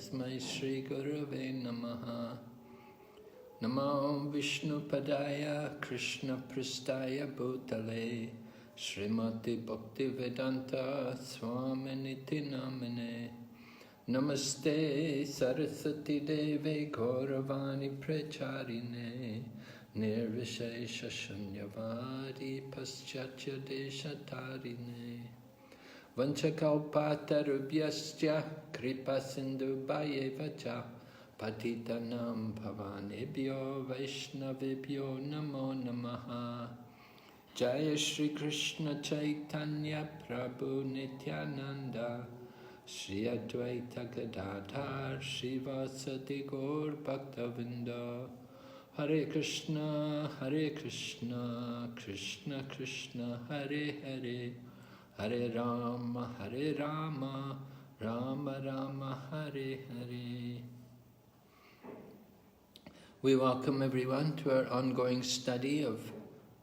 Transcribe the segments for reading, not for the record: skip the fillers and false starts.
Tasmai Shri Gurave Namaha. Namo Vishnu Padaya Krishna Pristaya Bhutale Srimati Bhakti Vedanta Swaminiti Namine. Namaste Saraswati Deve Gauravani Pracharine Nirvishesha Shunyavadi Paschatya Deshatarine Vanchakalpatarubhyascha Kripa Sindhu Bhayevacha Patitanam Bhavanebhyo Vaishnavebhyo Namo Namaha. Jaya Shri Krishna Chaitanya Prabhu Nityananda Shri Advaita Gadadhar Srivasati Gaur Bhaktavinda. Hare Krishna, Krishna Krishna, Hare Hare, Hare Rama, Rama Rama, Hare Hare. We welcome everyone to our ongoing study of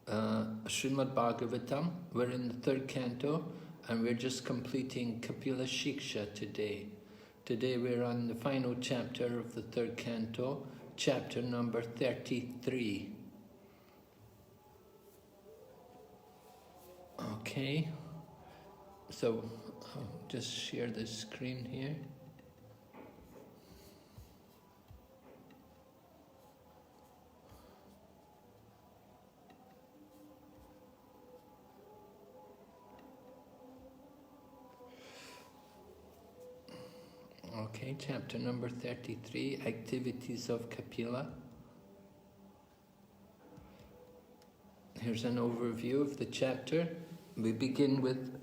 Srimad Bhagavatam. We're in the third canto and we're just completing Kapila Siksha today. Today we're on the final chapter of the third canto, chapter number 33. Okay, so I'll just share the screen here. Okay, chapter number 33, Activities of Kapila. Here's an overview of the chapter. We begin with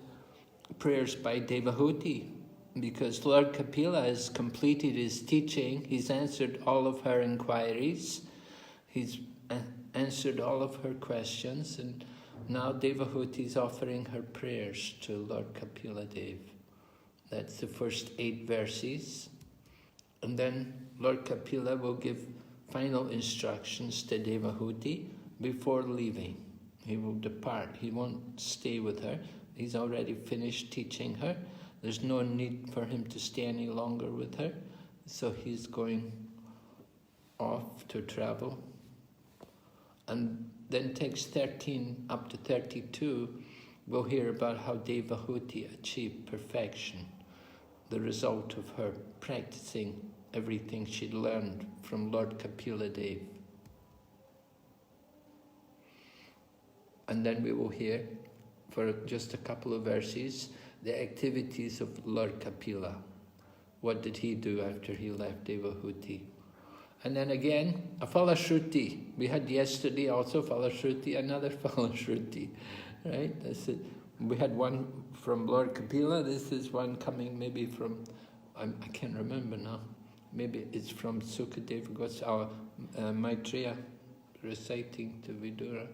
prayers by Devahuti, because Lord Kapila has completed his teaching. He's answered all of her inquiries. He's answered all of her questions, and now Devahuti is offering her prayers to Lord Kapila Dev. That's the first 8 verses. And then Lord Kapila will give final instructions to Devahuti before leaving. He will depart. He won't stay with her. He's already finished teaching her. There's no need for him to stay any longer with her. So he's going off to travel. And then text 13 up to 32, we'll hear about how Devahuti achieved perfection, the result of her practicing everything she'd learned from Lord Kapila Dev. And then we will hear, for just a couple of verses, the activities of Lord Kapila. What did he do after he left Devahuti? And then again, a Falashruti. We had yesterday also Falashruti, another Falashruti, right? That's it. We had one from Lord Kapila. This is one coming maybe from, I can't remember now. Maybe it's from Sukadeva Goswami, Maitreya, reciting to Vidura.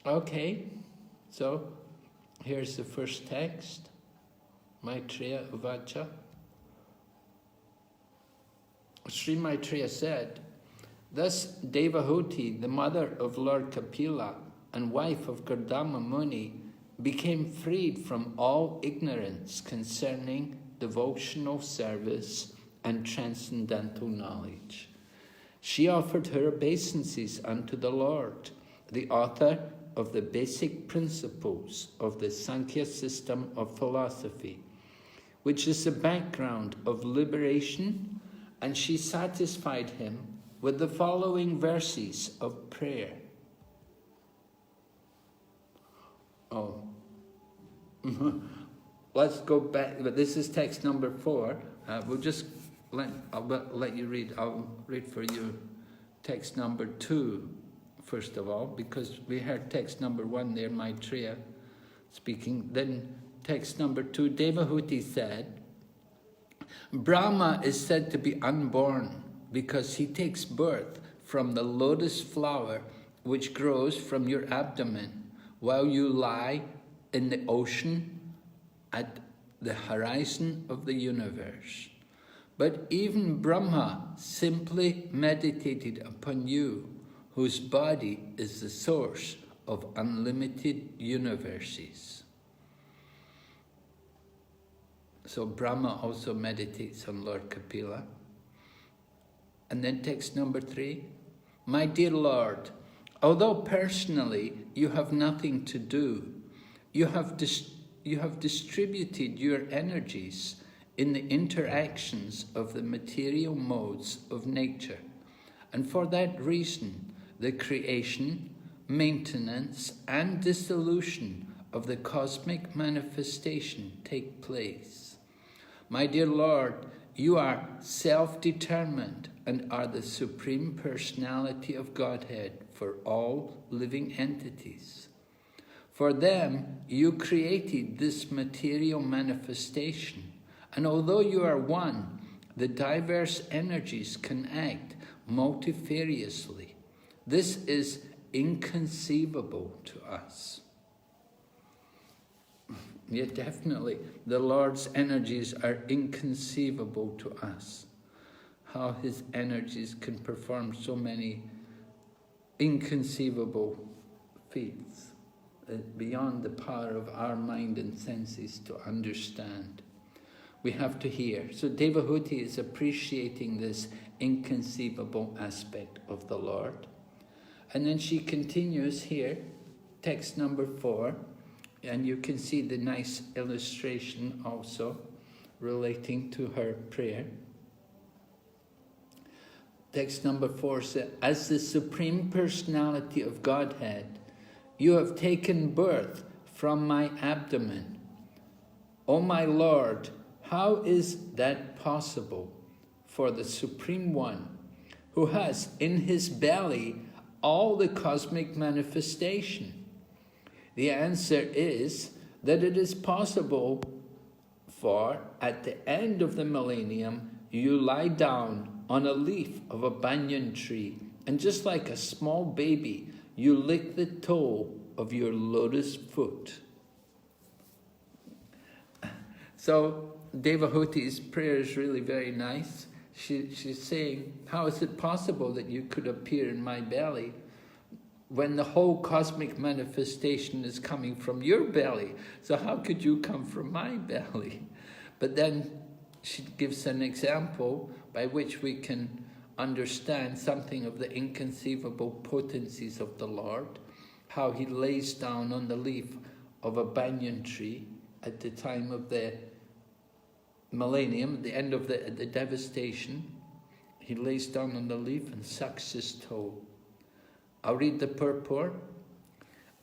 Okay, so here's the first text. Maitreya Uvacha. Sri Maitreya said, "Thus Devahuti, the mother of Lord Kapila and wife of Gardama Muni, became freed from all ignorance concerning devotional service and transcendental knowledge. She offered her obeisances unto the Lord, the author of the basic principles of the Sankhya system of philosophy, which is the background of liberation, and she satisfied him with the following verses of prayer." Oh, let's go back. But this is text number 4. We'll just I'll let you read. I'll read for you text number 2 first of all, because we heard text number 1 there, Maitreya speaking. Then text number 2, Devahuti said, "Brahma is said to be unborn because he takes birth from the lotus flower which grows from your abdomen while you lie in the ocean at the horizon of the universe. But even Brahma simply meditated upon you, whose body is the source of unlimited universes." So Brahma also meditates on Lord Kapila. And then text number 3. My dear Lord, although personally you have nothing to do, you have distributed your energies in the interactions of the material modes of nature. And for that reason, the creation, maintenance, and dissolution of the cosmic manifestation take place. My dear Lord, you are self-determined and are the Supreme Personality of Godhead for all living entities. For them, you created this material manifestation, and although you are one, the diverse energies can act multifariously. This is inconceivable to us. Yeah, definitely, the Lord's energies are inconceivable to us. How his energies can perform so many inconceivable feats beyond the power of our mind and senses to understand. We have to hear. So Devahuti is appreciating this inconceivable aspect of the Lord. And then she continues here, text number 4, and you can see the nice illustration also relating to her prayer. Text number 4 says, as the Supreme Personality of Godhead, you have taken birth from my abdomen. O my Lord, how is that possible for the Supreme One, who has in his belly all the cosmic manifestation? The answer is that it is possible, for at the end of the millennium, you lie down on a leaf of a banyan tree, and just like a small baby, you lick the toe of your lotus foot. So Devahuti's prayer is really very nice. She's saying, how is it possible that you could appear in my belly when the whole cosmic manifestation is coming from your belly? So how could you come from my belly? But then she gives an example by which we can understand something of the inconceivable potencies of the Lord, how he lays down on the leaf of a banyan tree at the time of the millennium, the end of the devastation. He lays down on the leaf and sucks his toe. I'll read the purport.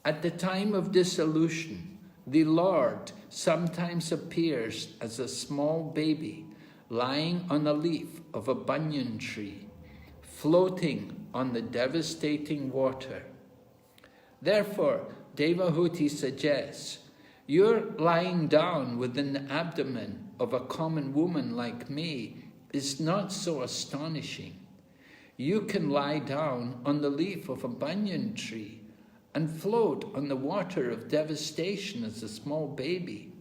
At the time of dissolution, the Lord sometimes appears as a small baby lying on a leaf of a banyan tree, floating on the devastating water. Therefore, Devahuti suggests, your lying down within the abdomen of a common woman like me is not so astonishing. You can lie down on the leaf of a banyan tree and float on the water of devastation as a small baby.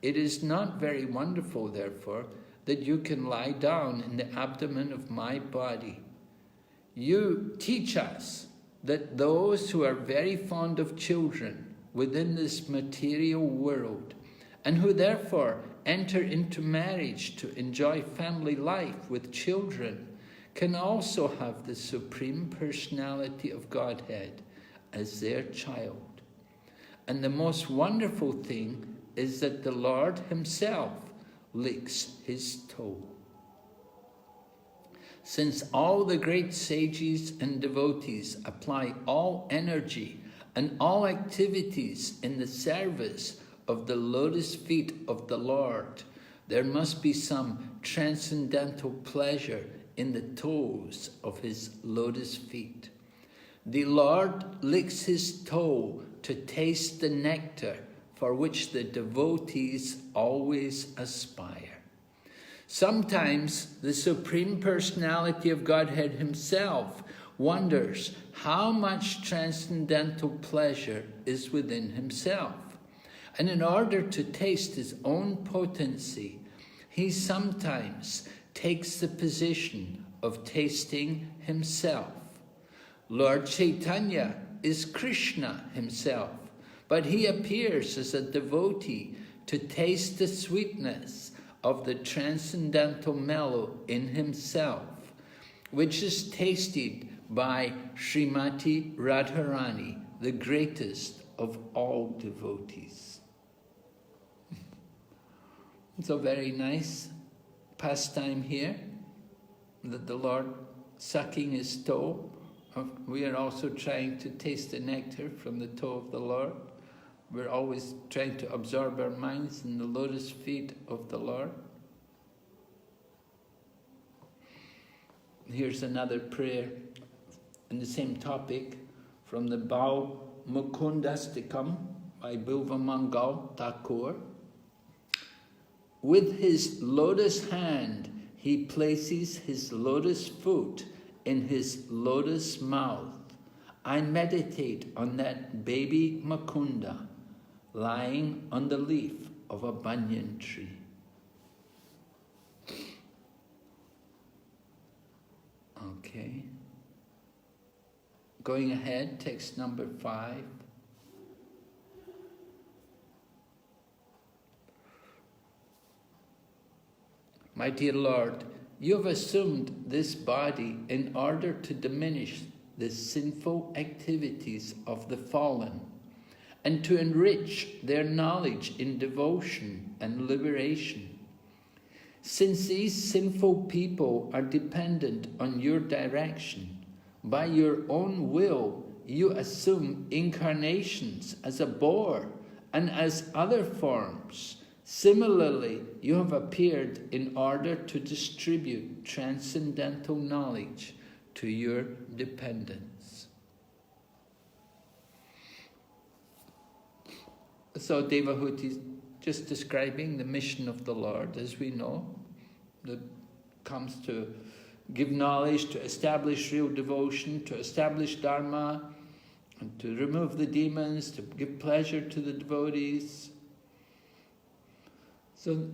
It is not very wonderful, therefore, that you can lie down in the abdomen of my body. You teach us that those who are very fond of children within this material world, and who therefore enter into marriage to enjoy family life with children, can also have the Supreme Personality of Godhead as their child. And the most wonderful thing is that the Lord himself licks his toe. Since all the great sages and devotees apply all energy and all activities in the service of the lotus feet of the Lord, there must be some transcendental pleasure in the toes of his lotus feet. The Lord licks his toe to taste the nectar for which the devotees always aspire. Sometimes the Supreme Personality of Godhead himself wonders how much transcendental pleasure is within himself. And in order to taste his own potency, he sometimes takes the position of tasting himself. Lord Chaitanya is Krishna himself, but he appears as a devotee to taste the sweetness of the transcendental mellow in himself, which is tasted by Srimati Radharani, the greatest of all devotees. It's a very nice pastime here, that the Lord sucking his toe. We are also trying to taste the nectar from the toe of the Lord. We're always trying to absorb our minds in the lotus feet of the Lord. Here's another prayer in the same topic from the Bhau Mukundastikam by Bilvamangal Thakur. With his lotus hand, he places his lotus foot in his lotus mouth. I meditate on that baby Mukunda lying on the leaf of a banyan tree. Okay. Going ahead, text number 5. My dear Lord, you have assumed this body in order to diminish the sinful activities of the fallen and to enrich their knowledge in devotion and liberation. Since these sinful people are dependent on your direction, by your own will you assume incarnations as a boar and as other forms. Similarly, you have appeared in order to distribute transcendental knowledge to your dependents. So Devahuti is just describing the mission of the Lord, as we know, that comes to give knowledge, to establish real devotion, to establish Dharma, and to remove the demons, to give pleasure to the devotees. So,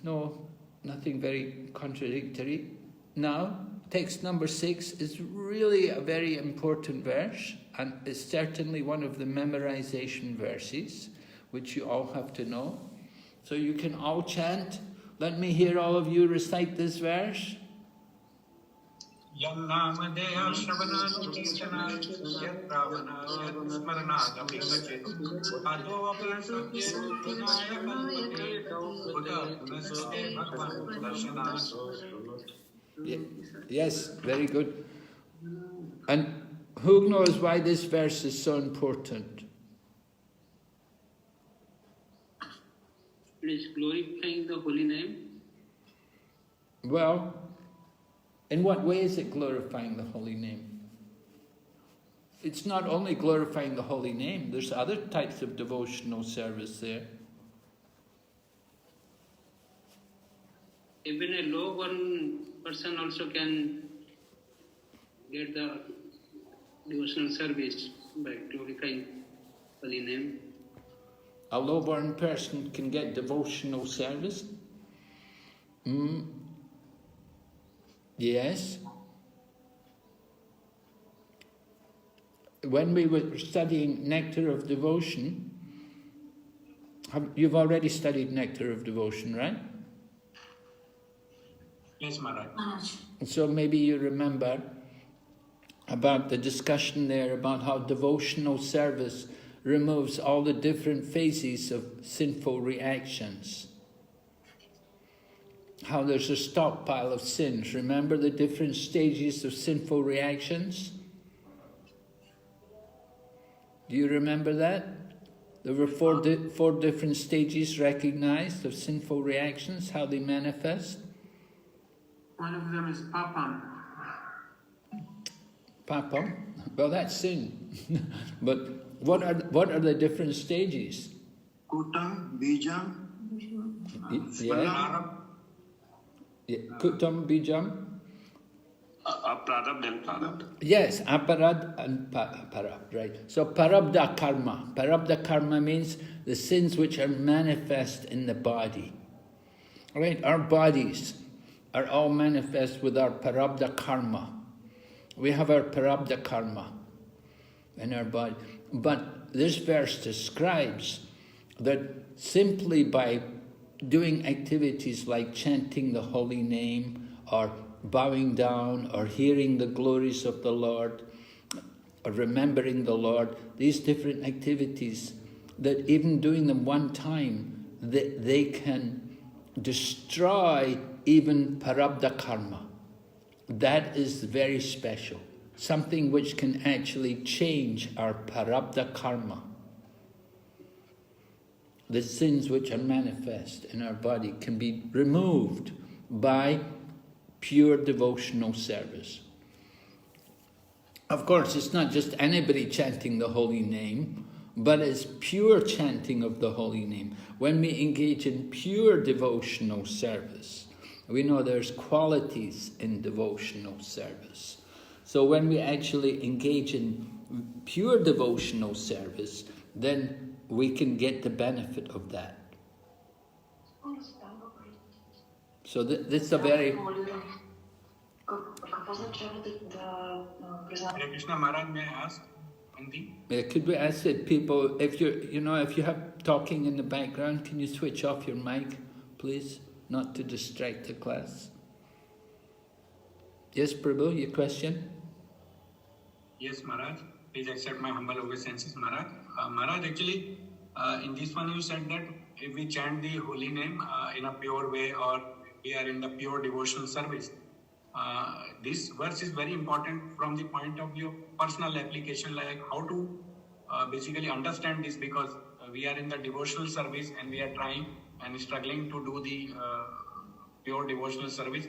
no, nothing very contradictory. Now, text number 6 is really a very important verse, and is certainly one of the memorization verses, which you all have to know. So you can all chant. Let me hear all of you recite this verse. Yam Namadeya Shravana Kirtana Yat Ravana Yat Smarana Kapingachit Ado Aplasabje Runaya Kalpate Buddha Punaste Bhagavan Darshana. Yes, very good. And who knows why this verse is so important? It is glorifying the holy name. Well, in what way is it glorifying the holy name? It's not only glorifying the holy name, there's other types of devotional service there. Even a low-born person also can get the devotional service by glorifying holy name. A low-born person can get devotional service? Yes. When we were studying Nectar of Devotion, you've already studied Nectar of Devotion, right? Yes, Maharaj. So maybe you remember about the discussion there about how devotional service removes all the different phases of sinful reactions. How there's a stockpile of sins. Remember the different stages of sinful reactions? Do you remember that? There were four different stages recognized of sinful reactions, how they manifest. One of them is papam. Papam? Well, that's sin. But what are the different stages? Kutam, bijam, Yeah. Kutam, bijam. Aprarabdha and Prarabdha. Yes, aparad and parabdha, right. So parabdha karma. Parabdha karma means the sins which are manifest in the body. Right, our bodies are all manifest with our parabdha karma. We have our parabdha karma in our body. But this verse describes that simply by doing activities like chanting the holy name, or bowing down, or hearing the glories of the Lord, or remembering the Lord, these different activities, that even doing them one time, they can destroy even parabdha karma. That is very special. Something which can actually change our parabdha karma. The sins which are manifest in our body can be removed by pure devotional service. Of course, it's not just anybody chanting the holy name, but it's pure chanting of the holy name. When we engage in pure devotional service, we know there's qualities in devotional service. So when we actually engage in pure devotional service, then we can get the benefit of that. So this is a very... Hare Krishna Maharaj, may I ask one thing? Could we ask that people, if you have talking in the background, can you switch off your mic, please? Not to distract the class. Yes, Prabhu, your question? Yes, Maharaj. Please accept my humble obeisances, Maharaj. Maharaj, actually, in this one you said that if we chant the holy name in a pure way, or we are in the pure devotional service, this verse is very important from the point of view of personal application, like how to basically understand this, because we are in the devotional service and we are trying and struggling to do the pure devotional service.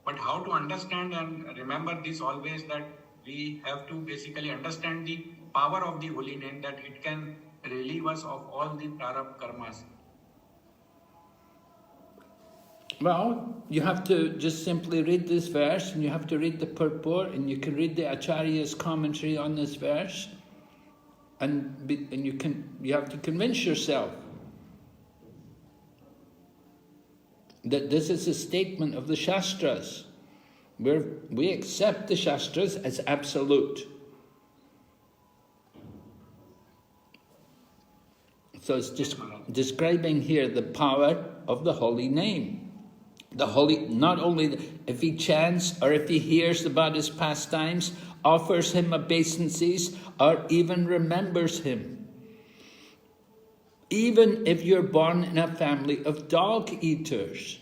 But how to understand and remember this always, that we have to basically understand the power of the holy name, that it can relieve us of all the prarabdha karmas. Well, you have to just simply read this verse, and you have to read the purport, and you can read the Acharya's commentary on this verse, and you have to convince yourself that this is a statement of the Shastras, where we accept the Shastras as absolute. So it's just describing here the power of the holy name. The holy, not only if he chants or if he hears about his pastimes, offers him obeisances, or even remembers him. Even if you're born in a family of dog eaters.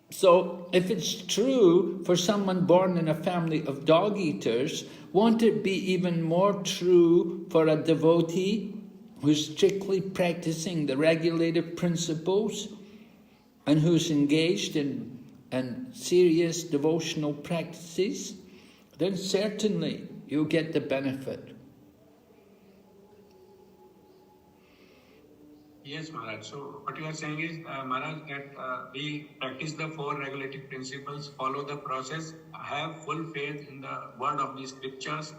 So if it's true for someone born in a family of dog eaters, won't it be even more true for a devotee who's strictly practicing the regulative principles and who's engaged in serious devotional practices? Then certainly you'll get the benefit. Yes, Maharaj. So what you are saying is, Maharaj, that we practice the 4 regulative principles, follow the process, have full faith in the word of the scriptures,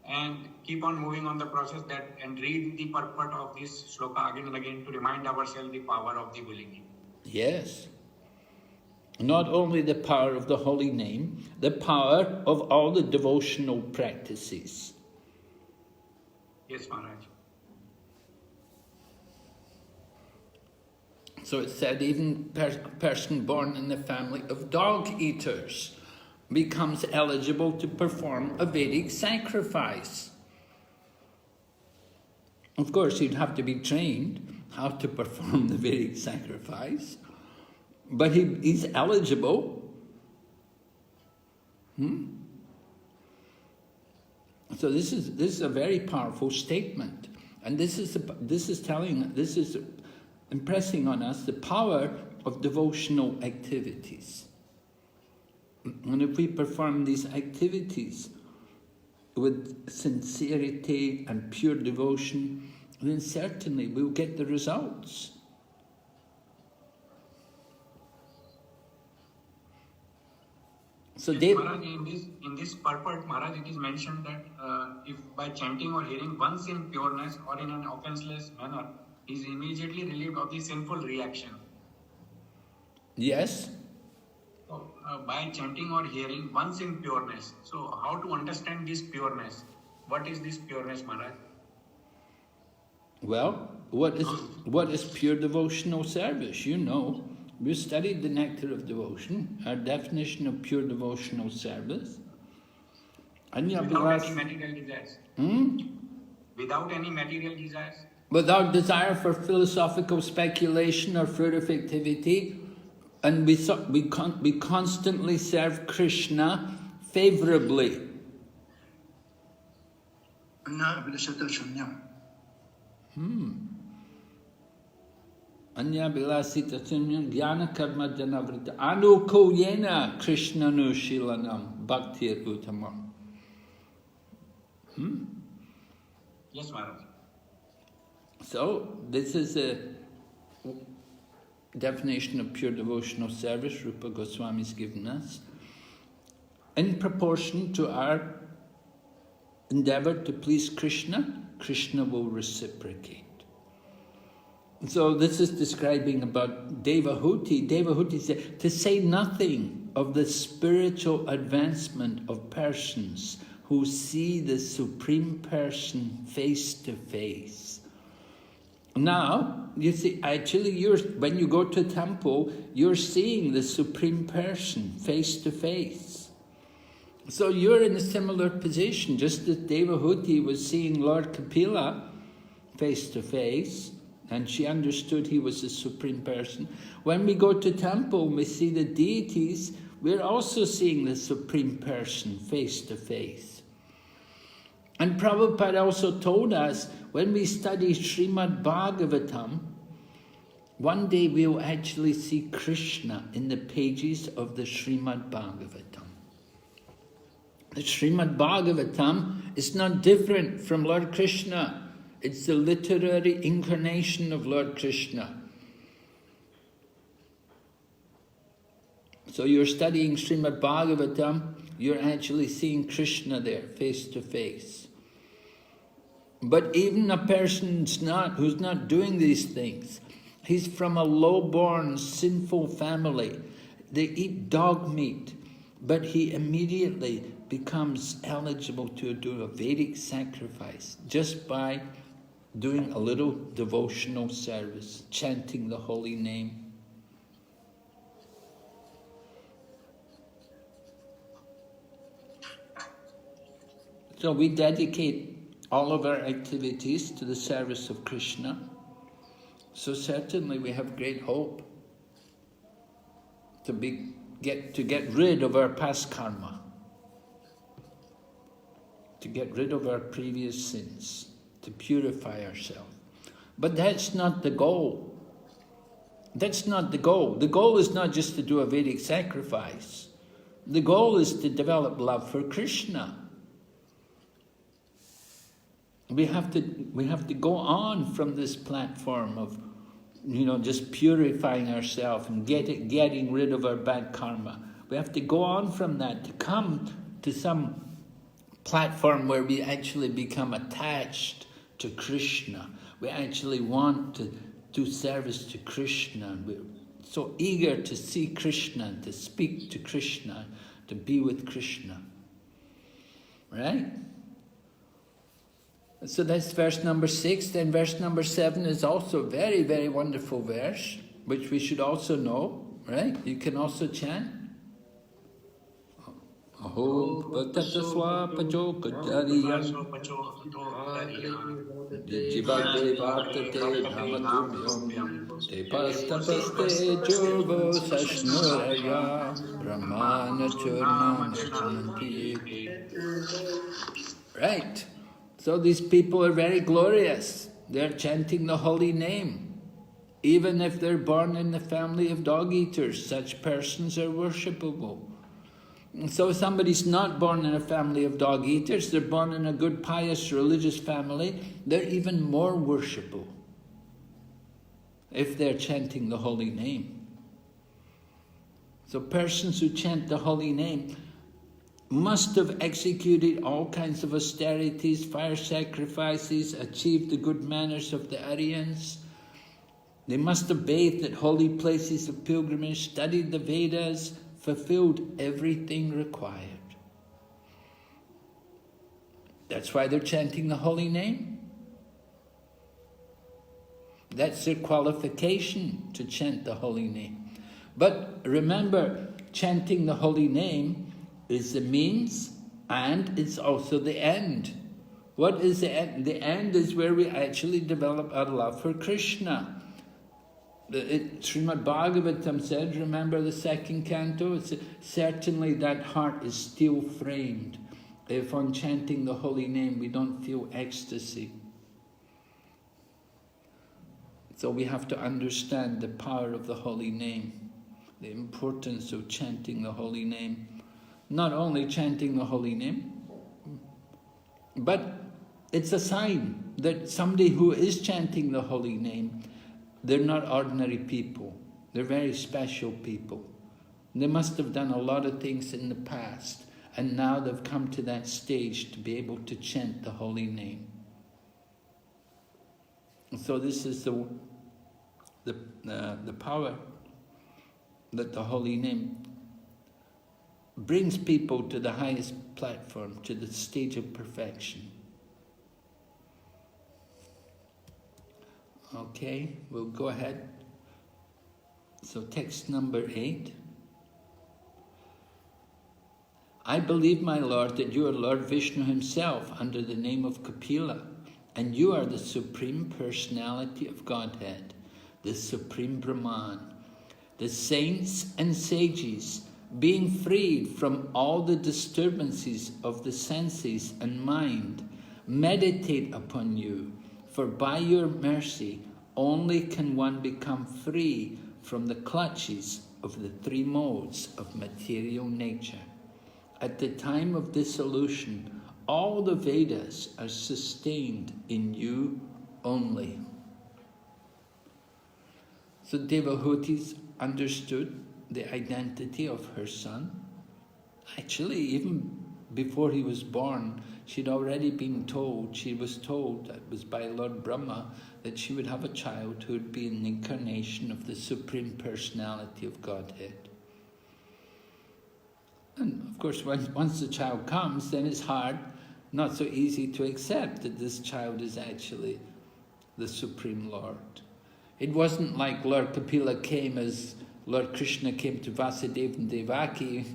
and keep on moving on the process, that and read the purport of this shloka again and again to remind ourselves the power of the holy name. Yes. Not only the power of the holy name, the power of all the devotional practices. Yes, Maharaj. So it said even a person born in the family of dog eaters becomes eligible to perform a Vedic sacrifice. Of course, you'd have to be trained how to perform the Vedic sacrifice, but he's eligible. So this is a very powerful statement, and this is impressing on us the power of devotional activities. And if we perform these activities with sincerity and pure devotion, then certainly we'll get the results. So yes, Maharaj, in this purport, Maharaj, it is mentioned that if by chanting or hearing once in pureness or in an offenseless manner, he is immediately relieved of the sinful reaction. Yes. So, by chanting or hearing once in pureness. So, how to understand this pureness? What is this pureness, Maharaj? Well, what is pure devotional service? You know, we studied the nectar of devotion, our definition of pure devotional service. Without any material desires. Without any material desires. Without desire for philosophical speculation or fruitive activity, and we constantly serve Krishna favorably. Anya vilasita sunyam jnana karma janavrita anukoyena Krishna nushilanam bhaktir uttamam. Yes, Maharaj. So, this is a definition of pure devotional service Rupa Goswami's given us. In proportion to our endeavor to please Krishna, Krishna will reciprocate. So this is describing about Devahuti. Devahuti said, to say nothing of the spiritual advancement of persons who see the Supreme Person face to face. Now, you see, actually, when you go to a temple, you're seeing the Supreme Person face to face. So you're in a similar position, just as Devahuti was seeing Lord Kapila face to face, and she understood he was the Supreme Person. When we go to temple and we see the deities, we're also seeing the Supreme Person face to face. And Prabhupada also told us, when we study Srimad Bhagavatam, one day we'll actually see Krishna in the pages of the Srimad Bhagavatam. The Srimad Bhagavatam is not different from Lord Krishna. It's the literary incarnation of Lord Krishna. So you're studying Srimad Bhagavatam, you're actually seeing Krishna there, face to face. But even a person who's not doing these things, he's from a low-born, sinful family. They eat dog meat, but he immediately becomes eligible to do a Vedic sacrifice just by doing a little devotional service, chanting the holy name. So we dedicate all of our activities to the service of Krishna. So certainly we have great hope to get rid of our past karma, to get rid of our previous sins, to purify ourselves. But that's not the goal. That's not the goal. The goal is not just to do a Vedic sacrifice. The goal is to develop love for Krishna. We have to go on from this platform of, just purifying ourselves and getting rid of our bad karma. We have to go on from that to come to some platform where we actually become attached to Krishna. We actually want to do service to Krishna. We're so eager to see Krishna, to speak to Krishna, to be with Krishna. Right? So that's verse number 6. Then verse number 7 is also a very, very wonderful verse, which we should also know, right? You can also chant. Aho pataswa pacho kajariya jivagde vartate dhamatumyam te pastapaste jovo sashnuraya brahmana churnam chanti. Right. So these people are very glorious. They're chanting the holy name. Even if they're born in the family of dog-eaters, such persons are worshipable. And so if somebody's not born in a family of dog-eaters, they're born in a good, pious, religious family, they're even more worshipable if they're chanting the holy name. So persons who chant the holy name must have executed all kinds of austerities, fire sacrifices, achieved the good manners of the Aryans. They must have bathed at holy places of pilgrimage, studied the Vedas, fulfilled everything required. That's why they're chanting the holy name. That's their qualification to chant the holy name. But remember, chanting the holy name is the means and it's also the end. What is the end? The end is where we actually develop our love for Krishna. Srimad Bhagavatam said, remember the second canto? It's, certainly that heart is steel framed. If on chanting the holy name we don't feel ecstasy. So we have to understand the power of the holy name, the importance of chanting the holy name. Not only chanting the holy name, but it's a sign that somebody who is chanting the holy name, they're not ordinary people. They're very special people. They must have done a lot of things in the past, and now they've come to that stage to be able to chant the holy name. So this is the power that the holy name brings people to the highest platform, to the stage of perfection. Okay, we'll go ahead. So text number 8. I believe, my Lord, that you are Lord Vishnu himself under the name of Kapila, and you are the Supreme Personality of Godhead, the Supreme Brahman. The saints and sages, being freed from all the disturbances of the senses and mind, meditate upon you, for by your mercy only can one become free from the clutches of the three modes of material nature. At the time of dissolution, all the Vedas are sustained in you only. So Devahuti understood the identity of her son. Actually, even before he was born, she'd already been told, she was told, that was by Lord Brahma, that she would have a child who would be an incarnation of the Supreme Personality of Godhead. And of course, once the child comes, then it's hard, not so easy to accept that this child is actually the Supreme Lord. It wasn't like Lord Kapila came as Lord Krishna came to Vasudeva and Devaki,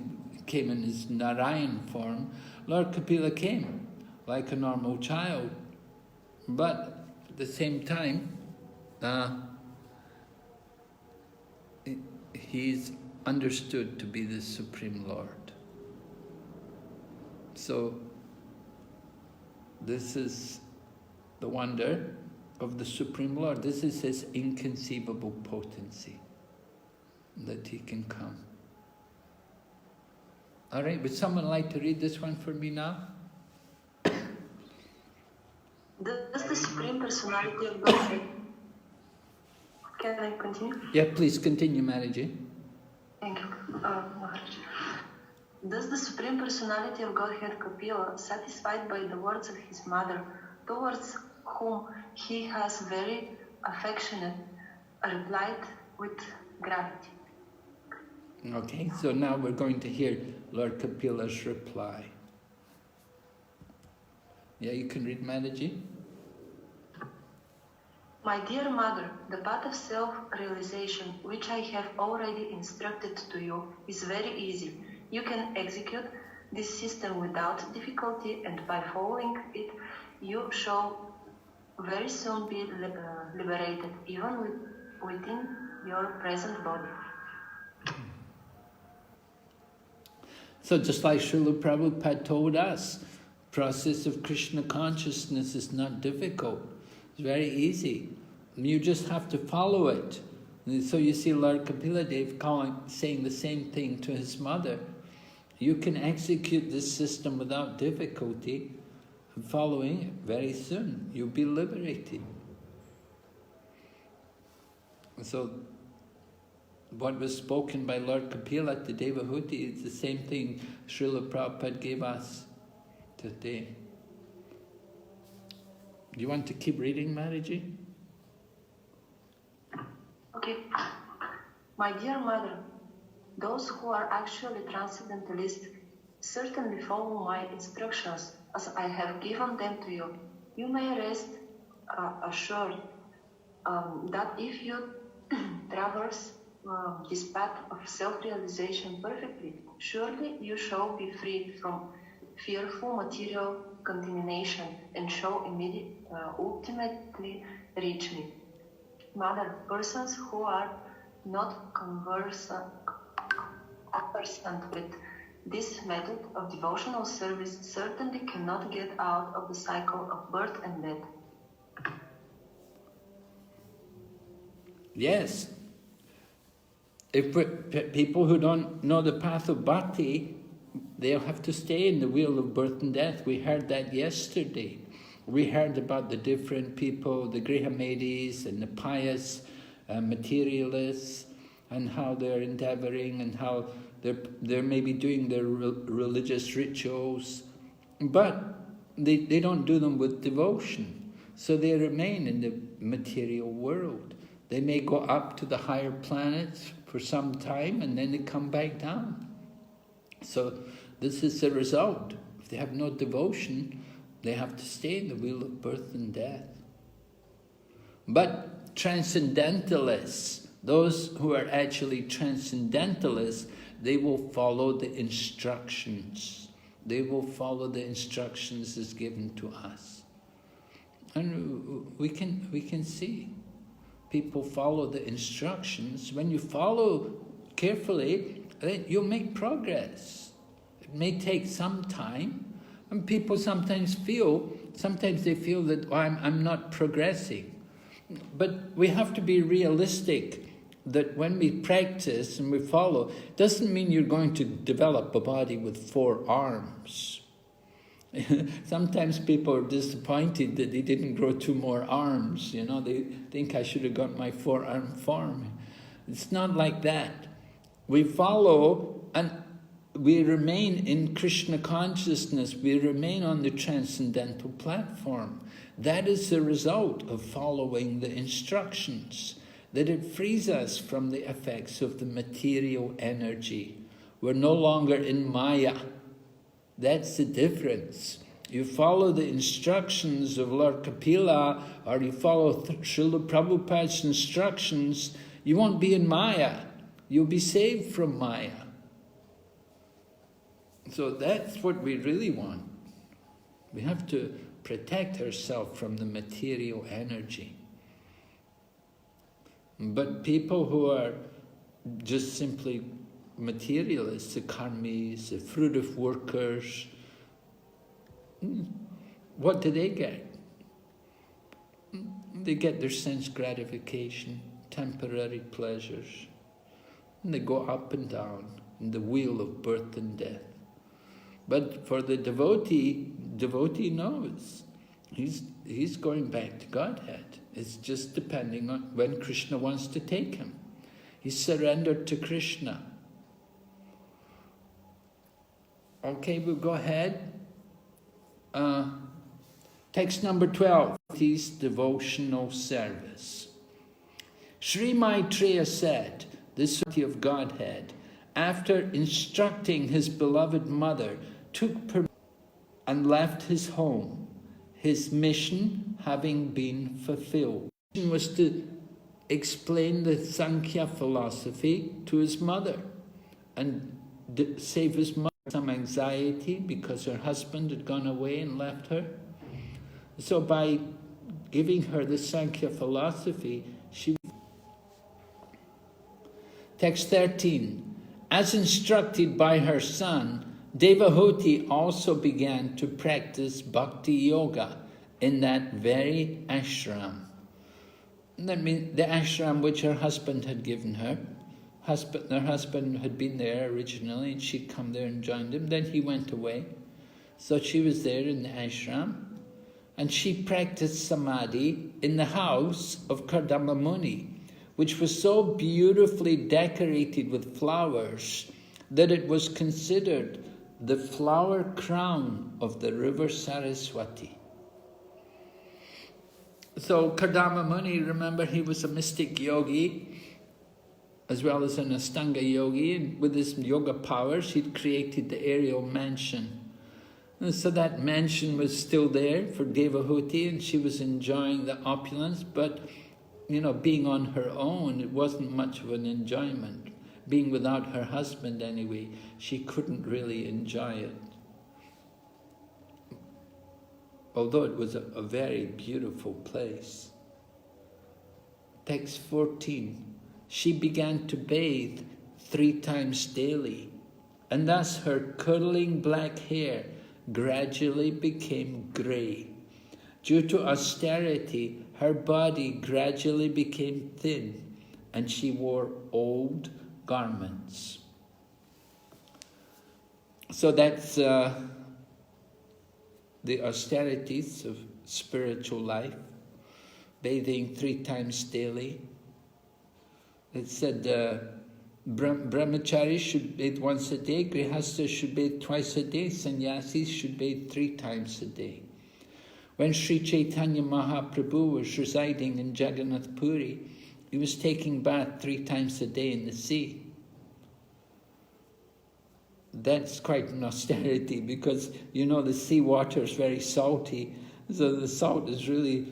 came in his Narayan form. Lord Kapila came like a normal child, but at the same time, he's understood to be the Supreme Lord. So this is the wonder of the Supreme Lord. This is his inconceivable potency, that he can come. All right, would someone like to read this one for me now? Does the Supreme Personality of Godhead... Can I continue? Yeah, please continue, Maraji. Thank you, Maharaj. Does the Supreme Personality of Godhead Kapila, satisfied by the words of his mother, towards whom he has very affectionate, replied with gravity? Okay, so now we're going to hear Lord Kapila's reply. Yeah, you can read, Manaji. My dear mother, the path of self-realization, which I have already instructed to you, is very easy. You can execute this system without difficulty, and by following it, you shall very soon be liberated, even within your present body. So just like Srila Prabhupada told us, process of Krishna consciousness is not difficult. It's very easy. You just have to follow it. And so you see Lord Kapila Dev saying the same thing to his mother. You can execute this system without difficulty, and following it very soon. You'll be liberated. So what was spoken by Lord Kapila to Devahuti is the same thing Srila Prabhupada gave us today. Do you want to keep reading, Maraji? Okay. My dear mother, those who are actually transcendentalists certainly follow my instructions as I have given them to you. You may rest assured that if you traverse this path of self-realization perfectly, surely you shall be free from fearful material contamination and shall ultimately reach me. Mother, persons who are not conversant with this method of devotional service certainly cannot get out of the cycle of birth and death. Yes. If people who don't know the path of bhakti, they'll have to stay in the wheel of birth and death. We heard that yesterday. We heard about the different people, the Grihamedis and the pious materialists, and how they're endeavoring and how they're maybe doing their religious rituals, but they don't do them with devotion. So they remain in the material world. They may go up to the higher planets for some time and then they come back down. So this is the result. If they have no devotion, they have to stay in the wheel of birth and death. But transcendentalists, those who are actually transcendentalists, they will follow the instructions. They will follow the instructions as given to us. And we can see people follow the instructions. When you follow carefully, you'll make progress. It may take some time, and people sometimes they feel that, oh, I'm not progressing. But we have to be realistic that when we practice and we follow, it doesn't mean you're going to develop a body with 4 arms. Sometimes people are disappointed that they didn't grow 2 more arms. You know, they think I should have got my 4-arm form. It's not like that. We follow and we remain in Krishna consciousness. We remain on the transcendental platform. That is the result of following the instructions, that it frees us from the effects of the material energy. We're no longer in Maya. That's the difference. You follow the instructions of Lord Kapila, or you follow Srila Prabhupada's instructions, you won't be in Maya. You'll be saved from Maya. So that's what we really want. We have to protect ourselves from the material energy. But people who are just simply materialists, the karmis, the fruitive workers, what do they get? They get their sense gratification, temporary pleasures, and they go up and down in the wheel of birth and death. But for the devotee knows he's going back to Godhead. It's just depending on when Krishna wants to take him. He's surrendered to Krishna. Okay, we'll go ahead. Text number 12, his devotional service. Sri Maitreya said, the Suti of Godhead, after instructing his beloved mother, took permission and left his home, his mission having been fulfilled. His mission was to explain the Sankhya philosophy to his mother and save his mother some anxiety because her husband had gone away and left her. So by giving her the Sankhya philosophy, she... Text 13. As instructed by her son, Devahuti also began to practice bhakti yoga in that very ashram. That means the ashram which her husband had given her. Her husband had been there originally and she'd come there and joined him. Then he went away. So she was there in the ashram and she practiced samadhi in the house of Kardama Muni, which was so beautifully decorated with flowers that it was considered the flower crown of the river Saraswati. So Kardama Muni, remember, he was a mystic yogi as well as an Astanga yogi, and with his yoga powers he'd created the aerial mansion. And so that mansion was still there for Devahuti and she was enjoying the opulence, but being on her own, it wasn't much of an enjoyment. Being without her husband anyway, she couldn't really enjoy it. Although it was a very beautiful place. Text 14. She began to bathe 3 times daily, and thus her curling black hair gradually became grey. Due to austerity, her body gradually became thin, and she wore old garments. So that's the austerities of spiritual life. Bathing 3 times daily. It said brahmacharis should bathe once a day, grihasthas should bathe twice a day, sannyasis should bathe 3 times a day. When Sri Chaitanya Mahaprabhu was residing in Jagannath Puri, he was taking bath 3 times a day in the sea. That's quite an austerity because, the sea water is very salty, so the salt is really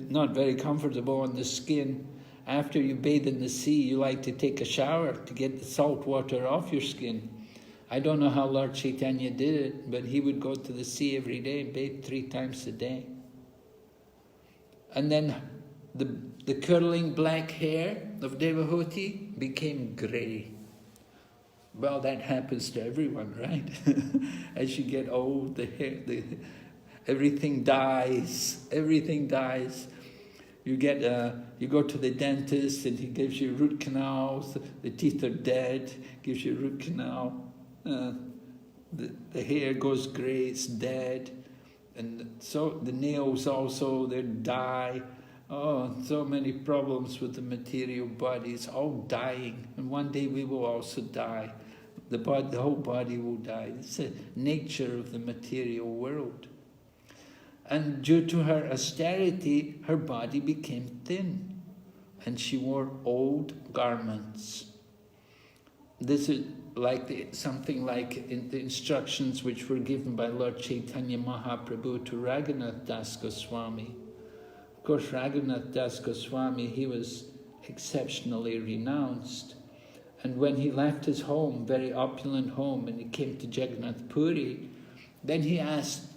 not very comfortable on the skin. After you bathe in the sea, you like to take a shower to get the salt water off your skin. I don't know how Lord Chaitanya did it, but he would go to the sea every day and bathe 3 times a day. And then the curling black hair of Devahuti became grey. Well, that happens to everyone, right? As you get old, everything dies. Everything dies. You go to the dentist and he gives you root canals. The teeth are dead. Gives you a root canal. The hair goes grey. It's dead, and so the nails also they die. Oh, so many problems with the material body. It's all dying, and one day we will also die. The whole body will die. It's the nature of the material world. And due to her austerity, her body became thin, and she wore old garments. This is something like in the instructions which were given by Lord Chaitanya Mahaprabhu to Raghunath Das Goswami. Of course, Raghunath Das Goswami, he was exceptionally renounced. And when he left his home, very opulent home, and he came to Jagannath Puri, then he asked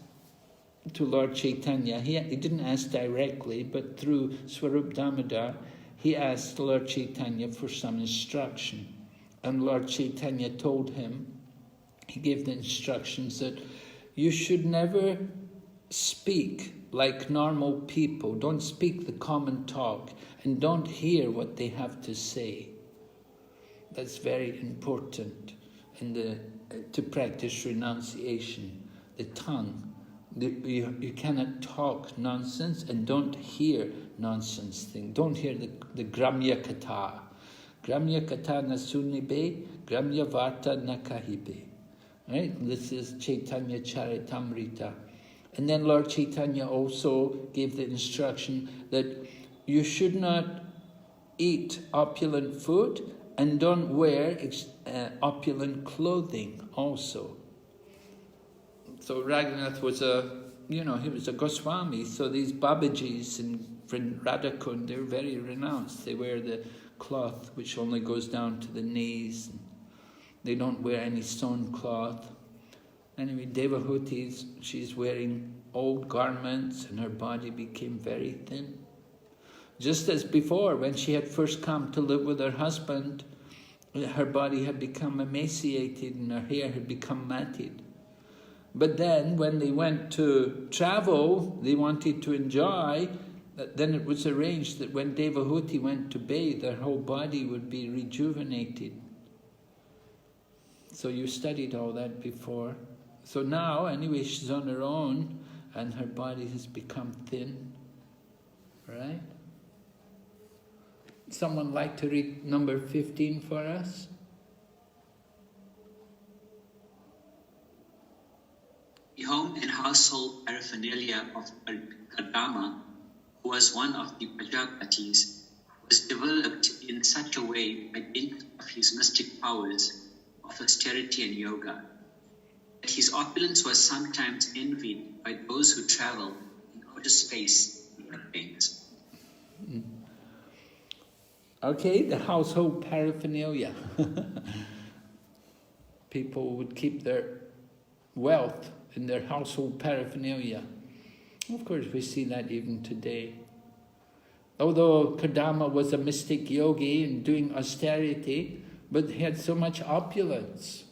to Lord Chaitanya, he didn't ask directly, but through Swarup Damodar, he asked Lord Chaitanya for some instruction. And Lord Chaitanya told him, he gave the instructions that you should never speak like normal people. Don't speak the common talk, and don't hear what they have to say. That's very important to practice renunciation. The tongue. You cannot talk nonsense and don't hear nonsense thing. Don't hear the Gramya Katha. Gramya Katha na sunibe, Gramya Varta na kahibe. Right? This is Chaitanya Charitamrita. And then Lord Chaitanya also gave the instruction that you should not eat opulent food and don't wear opulent clothing also. So Raghunath was he was a Goswami, so these Babajis in Radhakund, they're very renounced. They wear the cloth which only goes down to the knees. They don't wear any sewn cloth. Anyway, Devahuti, she's wearing old garments and her body became very thin. Just as before, when she had first come to live with her husband, her body had become emaciated and her hair had become matted. But then, when they went to travel, they wanted to enjoy, then it was arranged that when Devahuti went to bathe, her whole body would be rejuvenated. So you studied all that before. So now, anyway, she's on her own, and her body has become thin. Right? Someone like to read number 15 for us? The home and household paraphernalia of Kadama, who was one of the Prajapatis, was developed in such a way by dint of his mystic powers of austerity and yoga, that his opulence was sometimes envied by those who travel in outer space in airplanes. Okay, the household paraphernalia. People would keep their wealth in their household paraphernalia. Of course, we see that even today. Although Kadama was a mystic yogi and doing austerity, but he had so much opulence.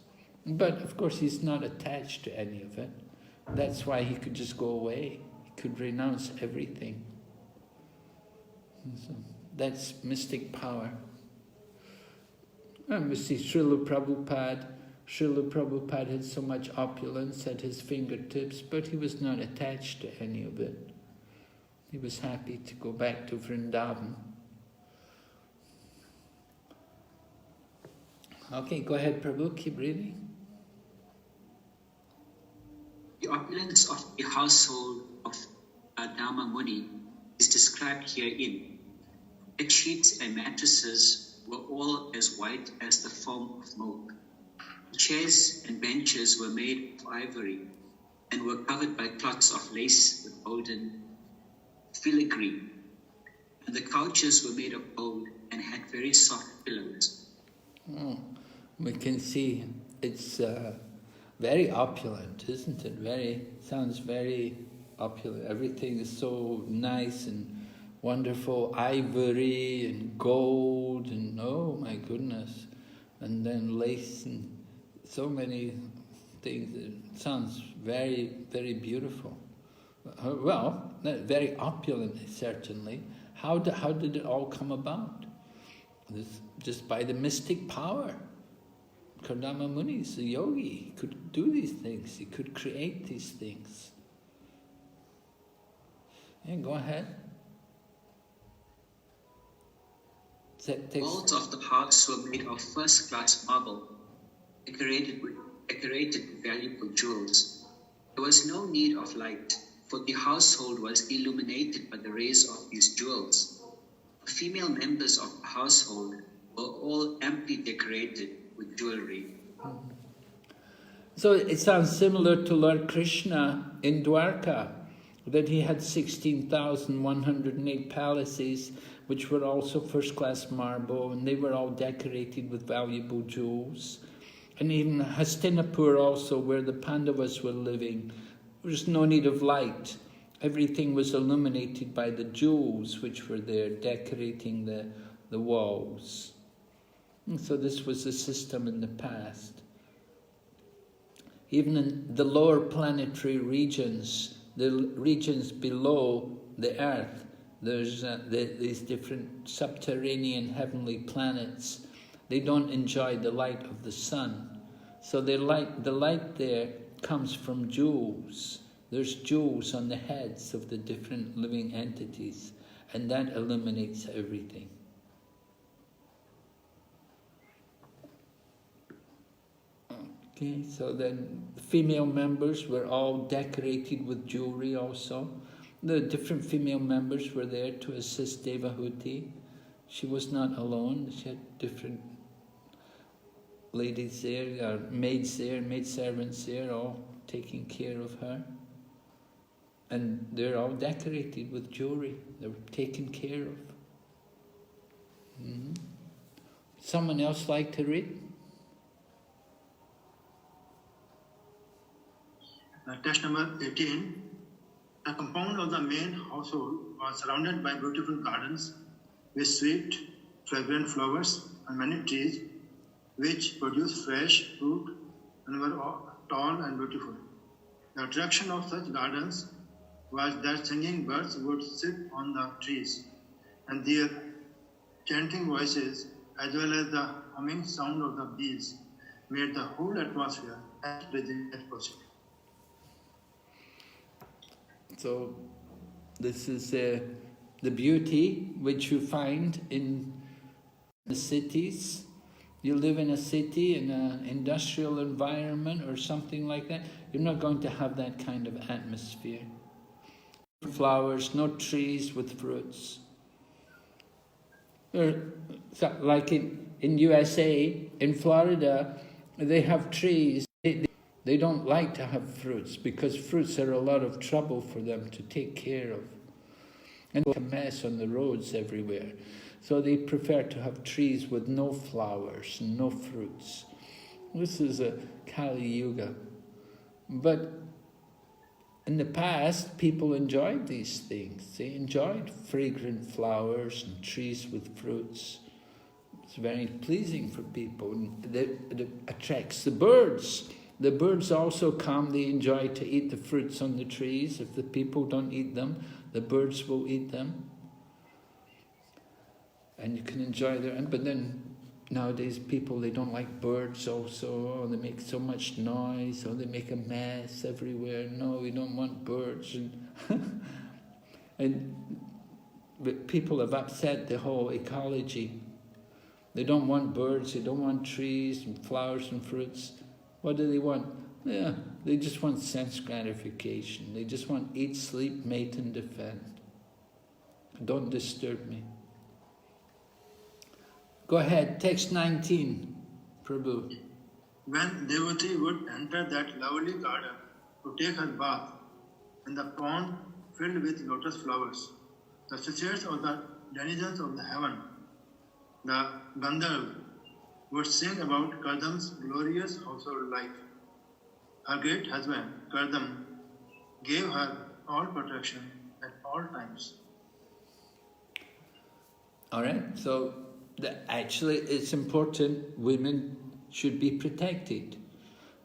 But of course, he's not attached to any of it. That's why he could just go away. He could renounce everything. So that's mystic power. And we see Srila Prabhupada. Srila Prabhupada had so much opulence at his fingertips, but he was not attached to any of it. He was happy to go back to Vrindavan. Okay, go ahead, Prabhu, keep reading. The opulence of the household of Dharma Muni is described herein. Bed sheets and mattresses were all as white as the foam of milk. Chairs and benches were made of ivory and were covered by cloths of lace with golden filigree. And the couches were made of gold and had very soft pillows. We can see it's very opulent, isn't it? Sounds very opulent. Everything is so nice and wonderful, ivory and gold and oh my goodness, and then lace and so many things. It sounds very, very beautiful. Well, very opulent, certainly. How did it all come about? Just by the mystic power. Kadama Muni is a yogi. He could do these things. He could create these things. Yeah, go ahead. The walls of the house were made of first-class marble, decorated with valuable jewels. There was no need of light, for the household was illuminated by the rays of these jewels. The female members of the household were all amply decorated with jewelry. So it sounds similar to Lord Krishna in Dwarka, that he had 16,108 palaces, which were also first-class marble, and they were all decorated with valuable jewels. And even Hastinapur also, where the Pandavas were living, there was no need of light. Everything was illuminated by the jewels which were there, decorating the walls. And so this was the system in the past. Even in the lower planetary regions, the regions below the earth, there's these different subterranean heavenly planets. They don't enjoy the light of the sun. So the light there comes from jewels. There's jewels on the heads of the different living entities, and that illuminates everything. Okay, so then the female members were all decorated with jewelry also. The different female members were there to assist Devahuti. She was not alone. She had different ladies there, maids there, maidservants there, all taking care of her. And they're all decorated with jewelry. They were taken care of. Someone else like to read? Text number 18. The compound of the main household was surrounded by beautiful gardens with sweet, fragrant flowers and many trees which produced fresh fruit and were tall and beautiful. The attraction of such gardens was that singing birds would sit on the trees, and their chanting voices as well as the humming sound of the bees made the whole atmosphere as pleasant as possible. So this is the beauty which you find in the cities. You live in a city, in an industrial environment or something like that, you're not going to have that kind of atmosphere. Flowers, no trees with fruits. Like in USA, in Florida, they have trees. They don't like to have fruits because fruits are a lot of trouble for them to take care of. And a mess on the roads everywhere. So they prefer to have trees with no flowers and no fruits. This is a Kali Yuga. But in the past, people enjoyed these things. They enjoyed fragrant flowers and trees with fruits. It's very pleasing for people. And it attracts the birds. The birds also come. They enjoy to eat the fruits on the trees. If the people don't eat them, the birds will eat them. And you can enjoy their... But then nowadays people, they don't like birds also. Oh, they make so much noise. Oh, they make a mess everywhere. No, we don't want birds. But people have upset the whole ecology. They don't want birds, they don't want trees and flowers and fruits. What do they want? Yeah, they just want sense gratification. They just want eat, sleep, mate and defend. Don't disturb me. Go ahead, text 19, Prabhu. When Devati would enter that lovely garden to take her bath, in the pond filled with lotus flowers, the sisters of the denizens of the heaven, the Gandharv, would sing about Kardam's glorious household life. Her great husband, Kardam, gave her all protection at all times. All right, so actually it's important women should be protected.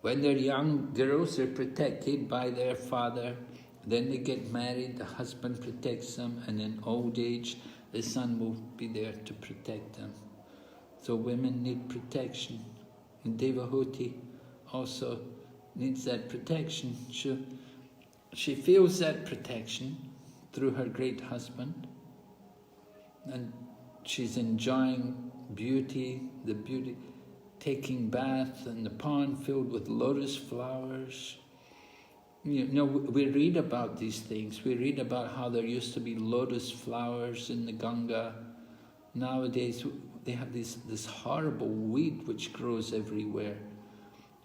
When they're young girls, they're protected by their father. Then they get married, the husband protects them, and in old age, the son will be there to protect them. So women need protection. And Devahuti also needs that protection. She feels that protection through her great husband. And she's enjoying beauty, the beauty, taking bath in the pond filled with lotus flowers. You know, we read about these things. We read about how there used to be lotus flowers in the Ganga. Nowadays, they have this horrible weed which grows everywhere.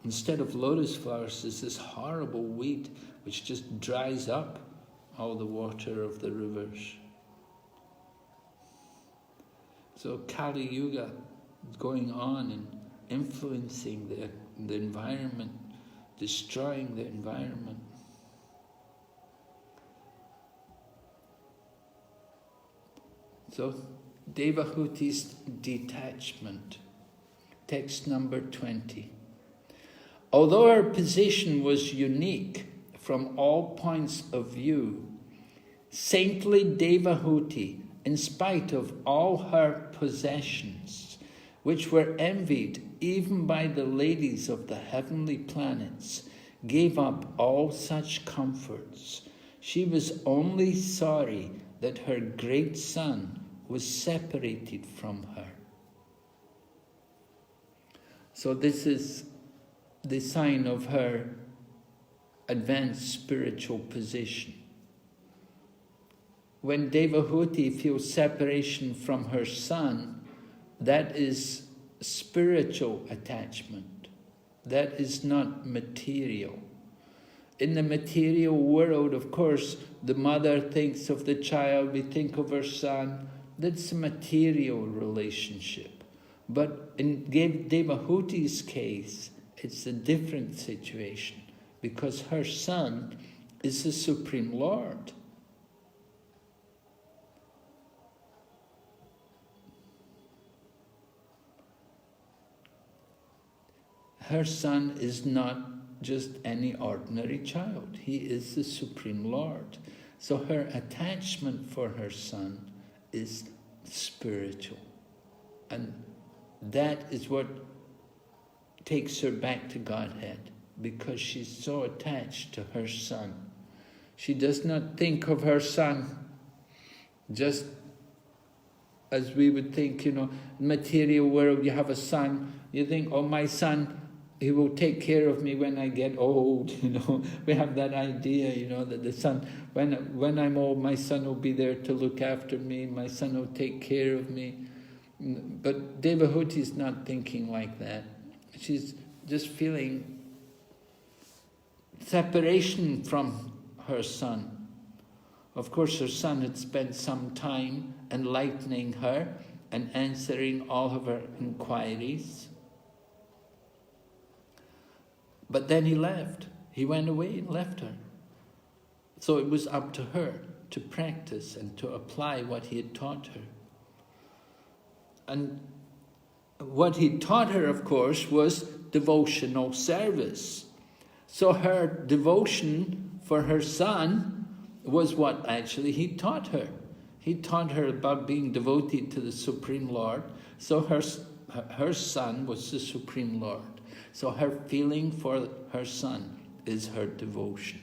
Instead of lotus flowers, there's this horrible weed which just dries up all the water of the rivers. So Kali Yuga is going on and influencing the environment, destroying the environment. So Devahuti's detachment, text number 20. Although her position was unique from all points of view, saintly Devahuti, in spite of all her possessions, which were envied even by the ladies of the heavenly planets, gave up all such comforts. She was only sorry that her great son was separated from her. So this is the sign of her advanced spiritual position. When Devahuti feels separation from her son, that is spiritual attachment. That is not material. In the material world, of course, the mother thinks of the child, we think of her son. That's a material relationship. But in Devahuti's case, it's a different situation because her son is the Supreme Lord. Her son is not just any ordinary child. He is the Supreme Lord. So her attachment for her son is spiritual. And that is what takes her back to Godhead, because she's so attached to her son. She does not think of her son just as we would think, material world, you have a son, you think, oh, my son, he will take care of me when I get old, We have that idea, that the son, when I'm old, my son will be there to look after me, my son will take care of me. But Devahuti is not thinking like that. She's just feeling separation from her son. Of course, her son had spent some time enlightening her, and answering all of her inquiries. But then he left. He went away and left her. So it was up to her to practice and to apply what he had taught her. And what he taught her, of course, was devotional service. So her devotion for her son was what actually he taught her. He taught her about being devoted to the Supreme Lord. So her son was the Supreme Lord. So her feeling for her son is her devotion.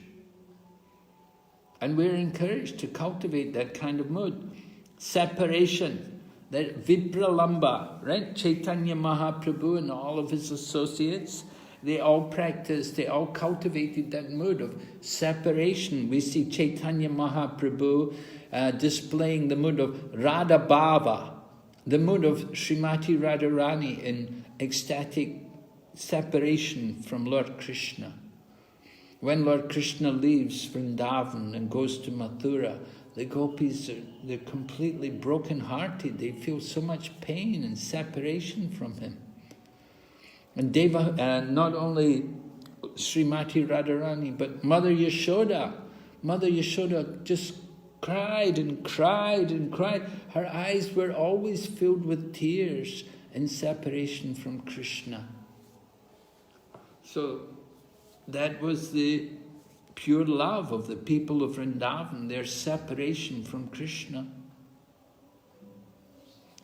And we're encouraged to cultivate that kind of mood. Separation, that Vipralamba, right? Chaitanya Mahaprabhu and all of his associates, they all practiced, they all cultivated that mood of separation. We see Chaitanya Mahaprabhu displaying the mood of Radha Bhava, the mood of Srimati Radharani in ecstatic separation from Lord Krishna. When Lord Krishna leaves Vrindavan and goes to Mathura, the gopis, they're completely broken-hearted. They feel so much pain and separation from him. And not only Srimati Radharani, but Mother Yashoda just cried and cried and cried. Her eyes were always filled with tears in separation from Krishna. So that was the pure love of the people of Vrindavan, their separation from Krishna.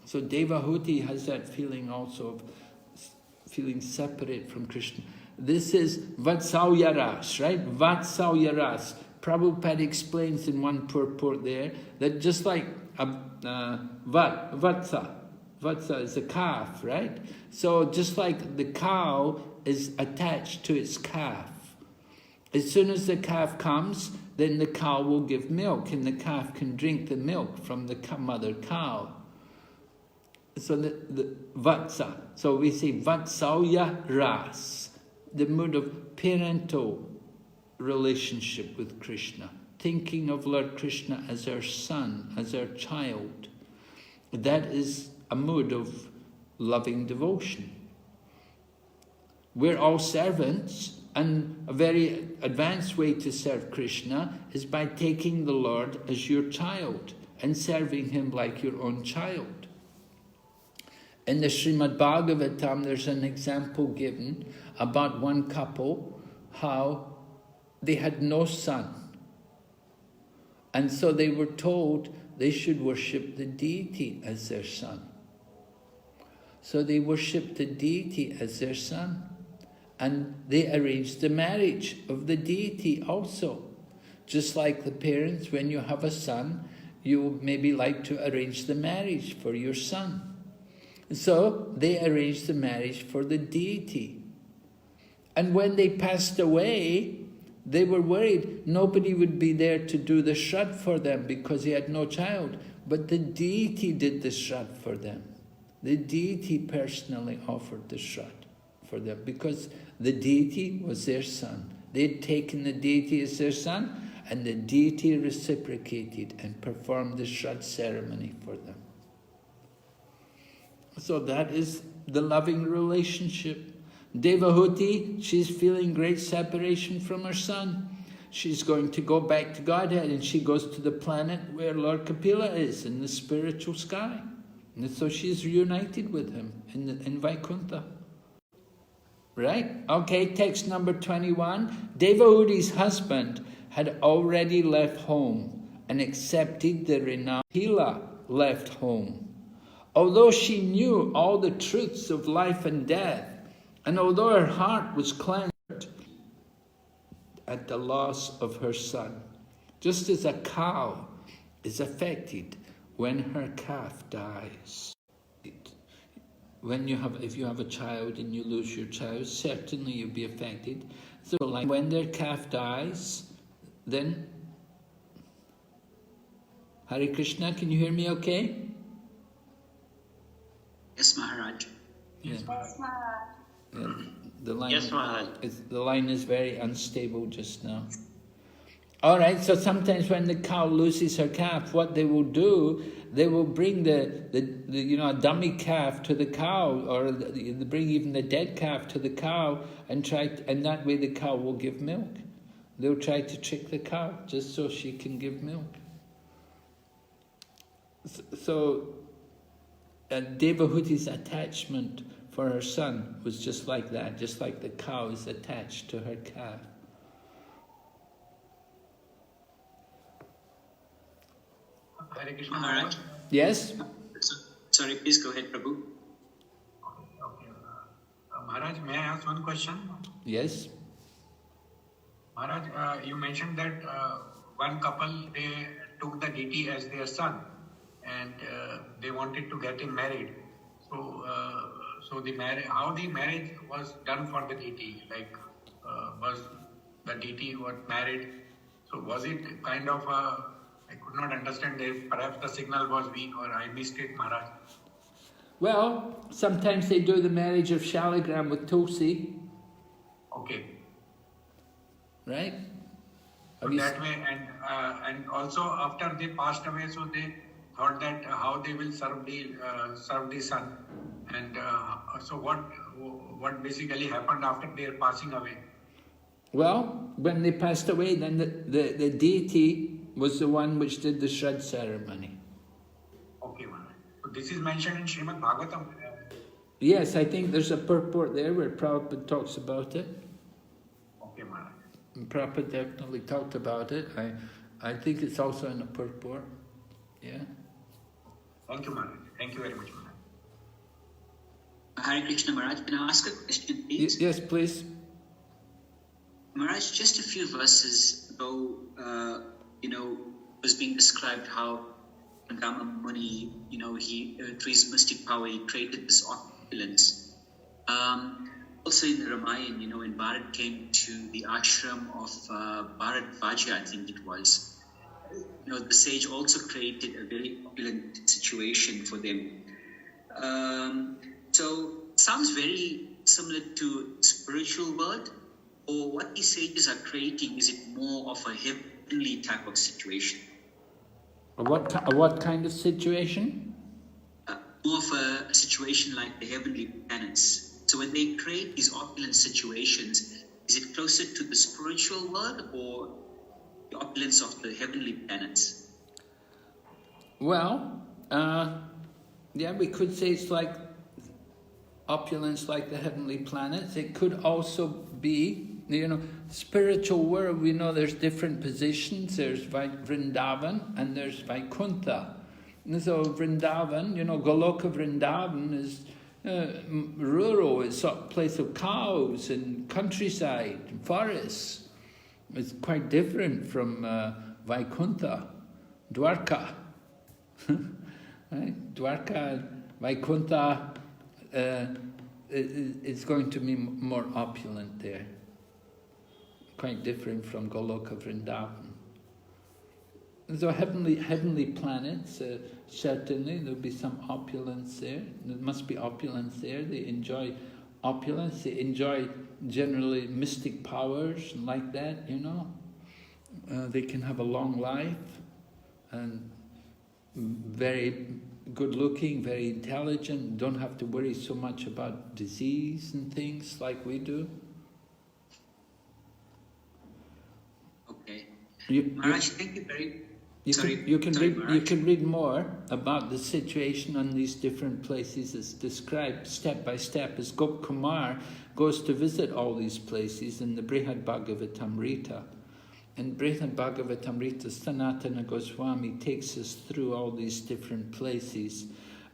So Devahuti has that feeling also of feeling separate from Krishna. This is Vatsalya Ras, right? Vatsalya Ras. Prabhupada explains in one purport there that just like Vatsa is a calf, right? So just like the cow is attached to its calf, as soon as the calf comes, then the cow will give milk, and the calf can drink the milk from the mother cow. So the Vatsa. So we say Vatsalya Ras, the mood of parental relationship with Krishna, thinking of Lord Krishna as our son, as our child. That is a mood of loving devotion. We're all servants, and a very advanced way to serve Krishna is by taking the Lord as your child and serving him like your own child. In the Srimad Bhagavatam, there's an example given about one couple, how they had no son. And so they were told they should worship the deity as their son. So they worshipped the deity as their son. And they arranged the marriage of the deity also. Just like the parents, when you have a son, you maybe like to arrange the marriage for your son. So they arranged the marriage for the deity. And when they passed away, they were worried nobody would be there to do the Shraddha for them because he had no child. But the deity did the Shraddha for them. The deity personally offered the Shraddha for them because the deity was their son. They'd taken the deity as their son, and the deity reciprocated and performed the Shraddha ceremony for them. So that is the loving relationship. Devahuti, she's feeling great separation from her son. She's going to go back to Godhead, and she goes to the planet where Lord Kapila is, in the spiritual sky. And so she's reunited with him in Vaikuntha. Right? Okay, text number 21. Devahuti's husband had already left home and accepted the renown. Kapila left home. Although she knew all the truths of life and death, and although her heart was cleansed at the loss of her son, just as a cow is affected when her calf dies. If you have a child and you lose your child, certainly you'll be affected. So like when their calf dies, then Hare Krishna, can you hear me okay? Yes, Maharaj. Yes, Maharaj. The line, yes, Maharaj. The line is very unstable just now. All right, so sometimes when the cow loses her calf, what they will do, they will bring a dummy calf to the cow, or they bring even the dead calf to the cow, and that way the cow will give milk. They'll try to trick the cow just so she can give milk. So Devahuti's attachment for her son was just like that, just like the cow is attached to her calf. Hare Krishna Maharaj. Yes? Sorry, please go ahead, Prabhu. Okay. Maharaj, may I ask one question? Yes? Maharaj, you mentioned that one couple, they took the deity as their son, and they wanted to get him married. So, how the marriage was done for the deity? Like, was the deity married? So, was it kind of I could not understand if perhaps the signal was weak or I missed it, Maharaj. Well, sometimes they do the marriage of Shaligram with Tulsi. Okay. Right? So that way, and also after they passed away, so they thought that how they will serve the son, and so what basically happened after their passing away? Well, when they passed away, then the deity was the one which did the Shrad ceremony. Okay, Maharaj. So this is mentioned in Srimad Bhagavatam. Yes, I think there's a purport there where Prabhupada talks about it. Okay, Maharaj. Prabhupada definitely talked about it. I think it's also in the purport. Yeah. Thank you, Maharaj. Thank you very much, Maharaj. Hare Krishna Maharaj, can I ask a question, please? Yes, please. Maharaj, just a few verses ago, was being described how Gama Muni, he, through his mystic power, he created this opulence. Also in the Ramayana, when Bharat came to the ashram of Bharat Vaja, I think it was, the sage also created a very opulent situation for them. So sounds very similar to spiritual world, or what these sages are creating, is it more of a heavenly type of situation? What kind of situation? More of a situation like the heavenly planets. So when they create these opulent situations, is it closer to the spiritual world or the opulence of the heavenly planets? Well, yeah, we could say it's like opulence like the heavenly planets. It could also be, spiritual world. We know there's different positions. There's Vrindavan and there's Vaikuntha. And so Vrindavan, Goloka Vrindavan is rural. It's a place of cows and countryside and forests. It's quite different from Vaikuntha, Dwarka. Right? Dwarka and Vaikuntha is going to be more opulent there. Quite different from Goloka Vrindavan. So heavenly planets, certainly there'll be some opulence there. There must be opulence there. They enjoy opulence. They enjoy generally mystic powers and like that, They can have a long life and very good looking, very intelligent, don't have to worry so much about disease and things like we do. Okay. Maharaj, thank you very You can read more about the situation on these different places as described step by step as Gop Kumar goes to visit all these places in the Brihad Bhagavatamrita. In Brihad Bhagavatamrita, Sanatana Goswami takes us through all these different places,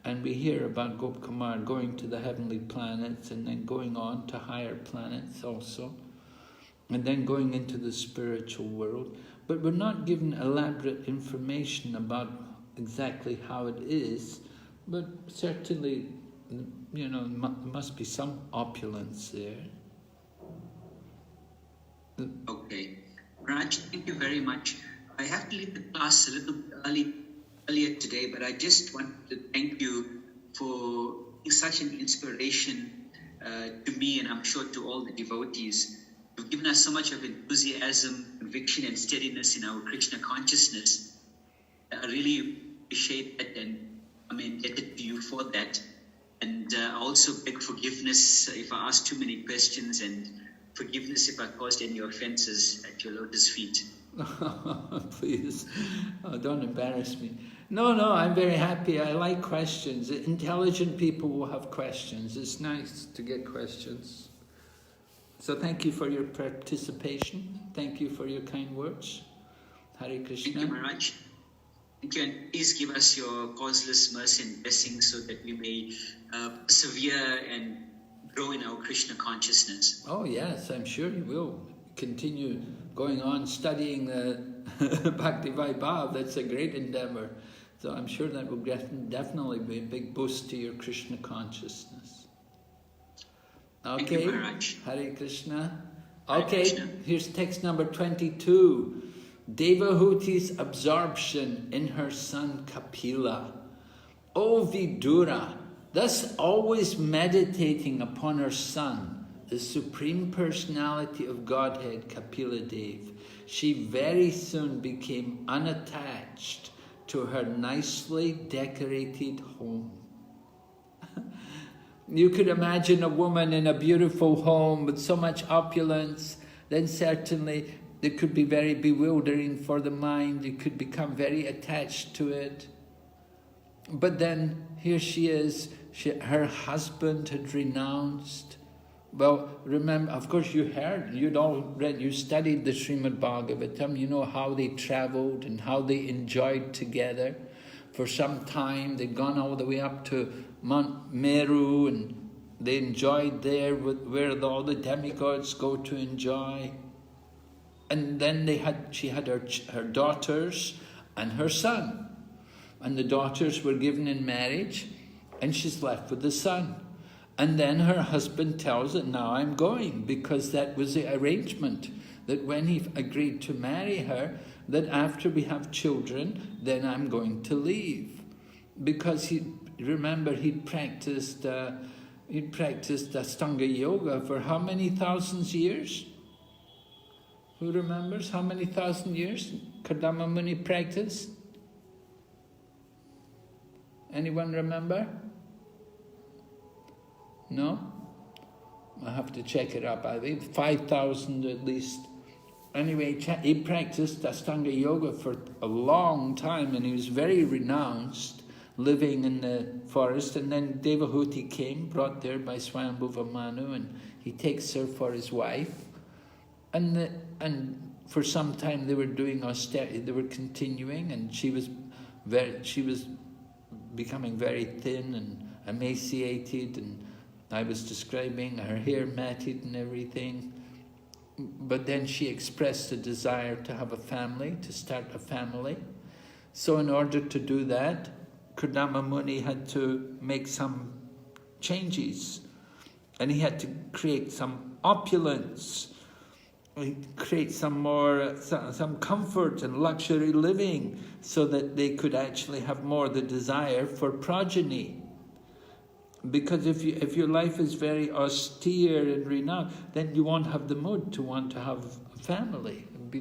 and we hear about Gop Kumar going to the heavenly planets and then going on to higher planets also, and then going into the spiritual world. But we're not given elaborate information about exactly how it is, but certainly, must be some opulence there. Okay. Raj, thank you very much. I have to leave the class a little earlier today, but I just want to thank you for being such an inspiration to me, and I'm sure to all the devotees. You've given us so much of enthusiasm, conviction, and steadiness in our Krishna consciousness. I really appreciate that, and I'm indebted to you for that. And I also beg forgiveness if I ask too many questions, and forgiveness if I caused any offenses at your lotus feet. Please, don't embarrass me. No, I'm very happy. I like questions. Intelligent people will have questions. It's nice to get questions. So thank you for your participation. Thank you for your kind words. Hare Krishna. Thank you, Maharaj. Thank you, and please give us your causeless mercy and blessings so that we may persevere and grow in our Krishna consciousness. Oh yes, I'm sure you will continue going on studying the Bhakti Vaibhava. That's a great endeavor. So I'm sure that will definitely be a big boost to your Krishna consciousness. Okay, Thank you, Maharaj. Hare Krishna. Hare Okay, Krishna. Here's text number 22. Devahuti's absorption in her son Kapila. O Vidura, thus always meditating upon her son, the Supreme Personality of Godhead, Kapila Dev, she very soon became unattached to her nicely decorated home. You could imagine a woman in a beautiful home with so much opulence, then certainly it could be very bewildering for the mind. You could become very attached to it. But then here she is, her husband had renounced. Well, remember, of course you heard, you'd all read, you studied the Srimad Bhagavatam, you know how they travelled and how they enjoyed together. For some time, they'd gone all the way up to Mount Meru, and they enjoyed there where all the demigods go to enjoy. And then she had her daughters and her son. And the daughters were given in marriage, and she's left with the son. And then her husband tells her, now I'm going, because that was the arrangement, that when he agreed to marry her, that after we have children, then I'm going to leave. Because remember, he'd practiced Ashtanga Yoga for how many thousands years? Who remembers how many thousand years Kardama Muni practiced? Anyone remember? No? I have to check it up. I think 5,000 at least. Anyway, he practiced Ashtanga Yoga for a long time, and he was very renounced, living in the forest. And then Devahuti came, brought there by Swayambhuva Manu, and he takes her for his wife. And for some time they were doing austerity. They were continuing, and she was becoming very thin and emaciated, and I was describing her hair matted and everything. But then she expressed a desire to have a family, to start a family. So in order to do that, Kardama Muni had to make some changes, and he had to create some opulence, create some comfort and luxury living, so that they could actually have more the desire for progeny. Because if your life is very austere and renowned, then you won't have the mood to want to have a family. It'd be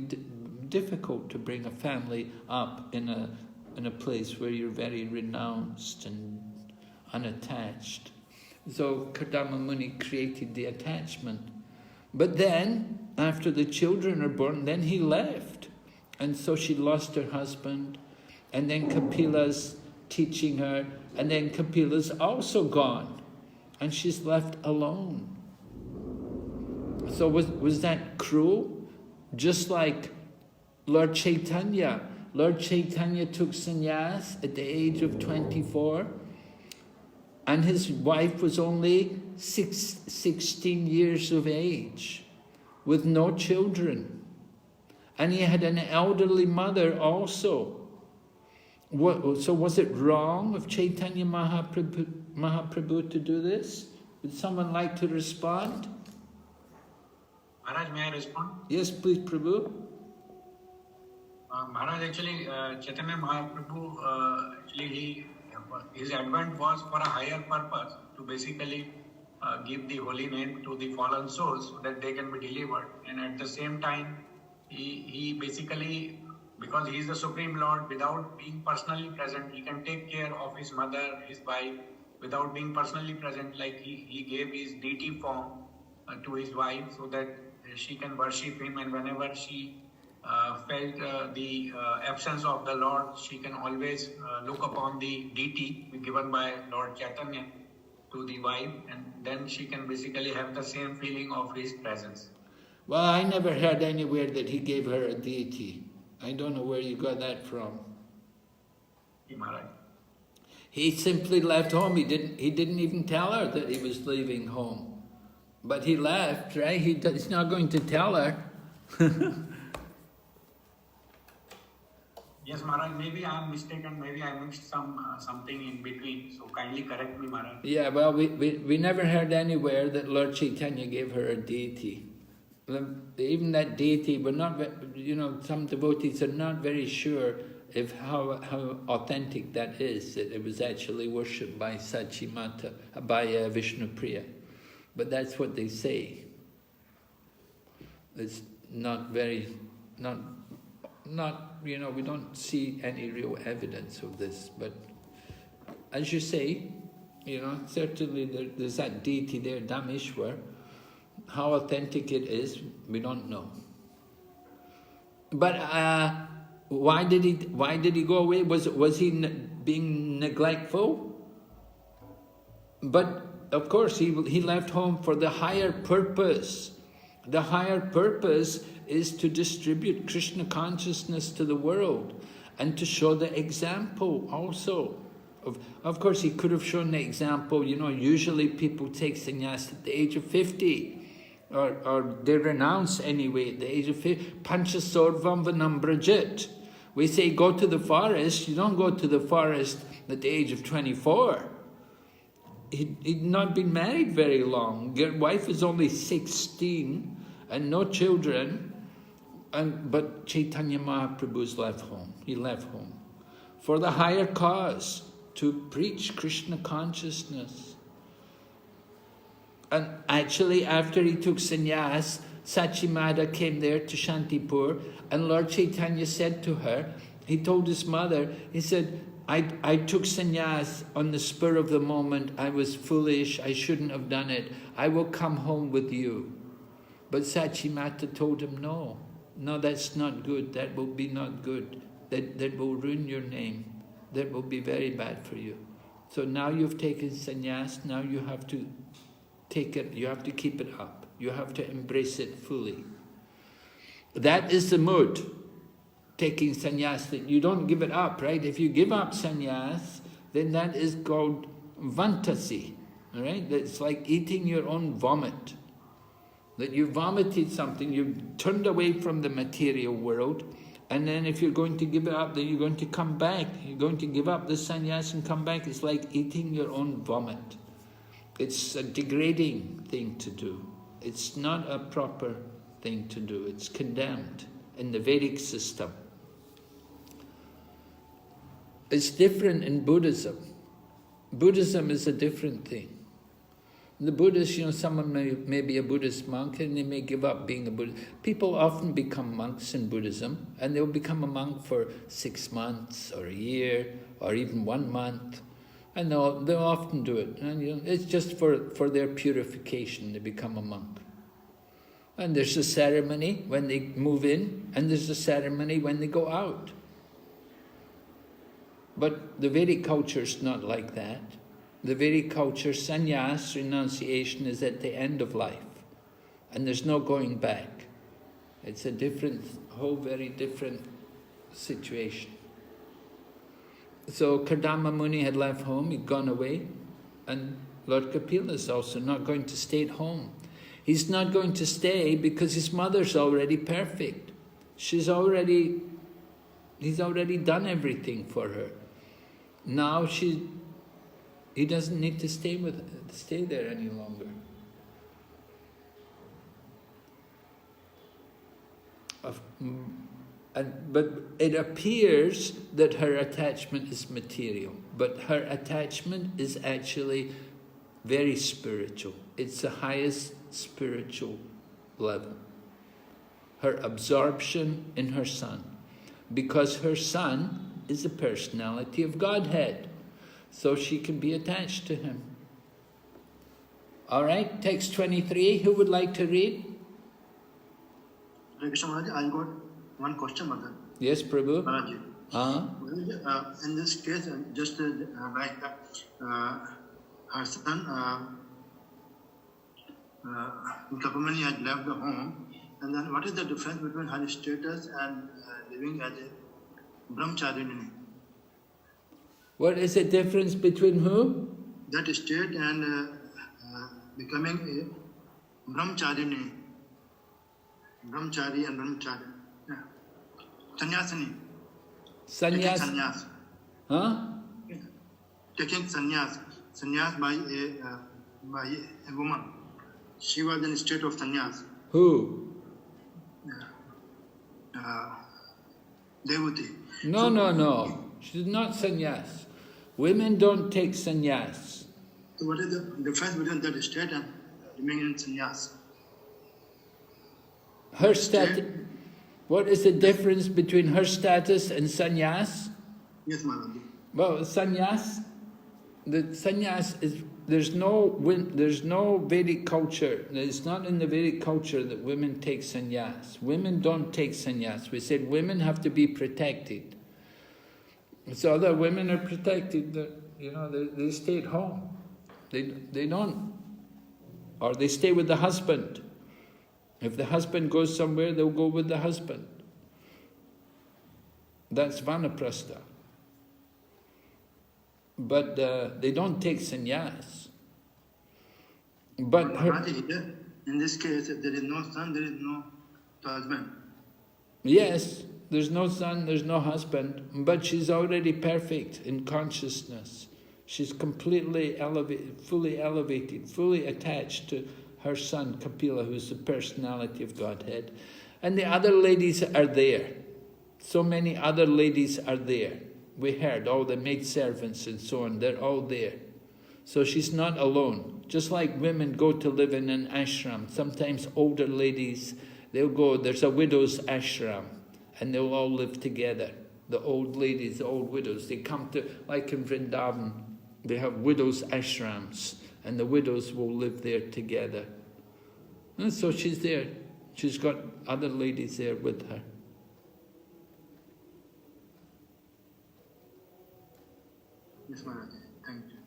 difficult to bring a family up in a place where you're very renounced and unattached. So Kardama Muni created the attachment. But then, after the children are born, then he left. And so she lost her husband, and then Kapila's teaching her, and then Kapila's also gone, and she's left alone. So was that cruel? Just like Lord Chaitanya. Lord Chaitanya took sannyas at the age of 24, and his wife was only 16 years of age, with no children. And he had an elderly mother also. So was it wrong of Chaitanya Mahaprabhu to do this? Would someone like to respond? Maharaj, may I respond? Yes, please, Prabhu. Maharaj, actually, Chaitanya Mahaprabhu, his advent was for a higher purpose, to basically give the holy name to the fallen souls so that they can be delivered. And at the same time, he basically, because he is the Supreme Lord, without being personally present, he can take care of his mother, his wife, without being personally present. Like he gave his deity form to his wife so that she can worship him, and whenever she felt the absence of the Lord, she can always look upon the deity given by Lord Chaitanya to the wife, and then she can basically have the same feeling of his presence. Well, I never heard anywhere that he gave her a deity. I don't know where you got that from. He simply left home. He didn't even tell her that he was leaving home. But he left, right? He's not going to tell her. Yes, Maharaj, maybe I am mistaken, maybe I mixed something in between, so kindly correct me, Maharaj. Yeah, well, we never heard anywhere that Lord Chaitanya gave her a deity. Even that deity, we're not, some devotees are not very sure if how authentic that is, that it was actually worshipped by Sachimata, by Vishnupriya. But that's what they say. It's not very, we don't see any real evidence of this. But as you say, certainly there's that deity there, Dhameshwar. How authentic it is, we don't know. But why did he go away? Was he being neglectful? But of course he left home for the higher purpose. The higher purpose is to distribute Krishna consciousness to the world and to show the example also. Of course, he could have shown the example, usually people take sannyas at the age of 50. Or they renounce anyway at the age of 50. Panchasorvam Vanambrajit. We say go to the forest. You don't go to the forest at the age of 24. He'd not been married very long. Your wife is only 16 and no children. But Chaitanya Mahaprabhu's left home. He left home for the higher cause, to preach Krishna consciousness. And actually, after he took sannyas, Sachimata came there to Shantipur, and Lord Chaitanya said to her, he told his mother, he said, I took sannyas on the spur of the moment. I was foolish. I shouldn't have done it. I will come home with you. But Sachimata told him, no, that's not good. That will be not good. That will ruin your name. That will be very bad for you. So now you've taken sannyas. Now you have to take it. You have to keep it up. You have to embrace it fully. That is the mood. Taking sannyas, that you don't give it up, right? If you give up sannyas, then that is called vantasi, right? It's like eating your own vomit. That you vomited something, you turned away from the material world, and then if you're going to give it up, then you're going to come back. You're going to give up the sannyas and come back. It's like eating your own vomit. It's a degrading thing to do. It's not a proper thing to do. It's condemned in the Vedic system. It's different in Buddhism. Buddhism is a different thing. The Buddhists, someone may be a Buddhist monk and they may give up being a Buddhist. People often become monks in Buddhism, and they'll become a monk for 6 months or a year or even 1 month. And they'll often do it. And it's just for their purification, they become a monk. And there's a ceremony when they move in, and there's a ceremony when they go out. But the Vedic culture is not like that. The Vedic culture, sannyas, renunciation, is at the end of life. And there's no going back. It's a whole very different situation. So Kardama Muni had left home, he'd gone away, and Lord Kapila is also not going to stay at home. He's not going to stay because his mother's already perfect. He's already done everything for her. Now he doesn't need to stay there any longer. But it appears that her attachment is material, but her attachment is actually very spiritual. It's the highest spiritual level. Her absorption in her son. Because her son is the personality of Godhead. So she can be attached to him. All right, text 23. Who would like to read? Hare Krishna Maharaj, I got one question, Mother. Yes, Prabhu. Maharaj. In this case, just like her son, Kapamani had left the home, and then what is the difference between her status and living as a brahmacharini? What is the difference between who? That state and becoming a brahmacharini. Brahmachari and brahmachari. Yeah. Sannyasini. Sannyas. Taking sannyas. Huh? Taking sannyas. Sannyas by a woman. She was in a state of sannyas. Who? Devati. No. She's not sannyas. Women don't take sannyas. So what is the difference between that state and remaining in sannyas? Her status. What is the difference between her status and sannyas? Yes, Maharaj. Well, sannyas. The sannyas is there's no Vedic culture. It's not in the Vedic culture that women take sannyas. Women don't take sannyas. We said women have to be protected. So other women are protected. They stay at home. They don't, or they stay with the husband. If the husband goes somewhere, they'll go with the husband. That's vanaprastha. But they don't take sannyas. But in this case, there is no son, there is no husband. Yes, there's no son, there's no husband, but she's already perfect in consciousness. She's completely elevated, fully attached to her son Kapila, who's the personality of Godhead. And the other ladies are there. So many other ladies are there. We heard all the maidservants and so on, they're all there. So she's not alone. Just like women go to live in an ashram, sometimes older ladies, they'll go, there's a widow's ashram, and they'll all live together. The old ladies, the old widows, they come to, like in Vrindavan, they have widows' ashrams, and the widows will live there together. And so she's there. She's got other ladies there with her. Yes, Maharaj. Thank you.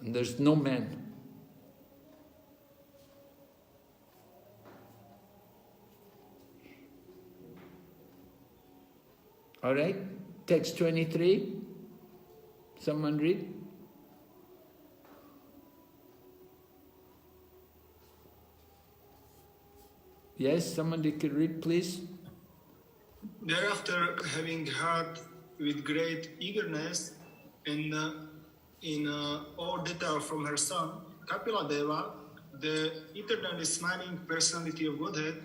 And there's no men. All right, text 23. Someone read. Yes, somebody could read, please. Thereafter, having heard with great eagerness and in all detail from her son, Kapila Deva, the eternally smiling personality of Godhead,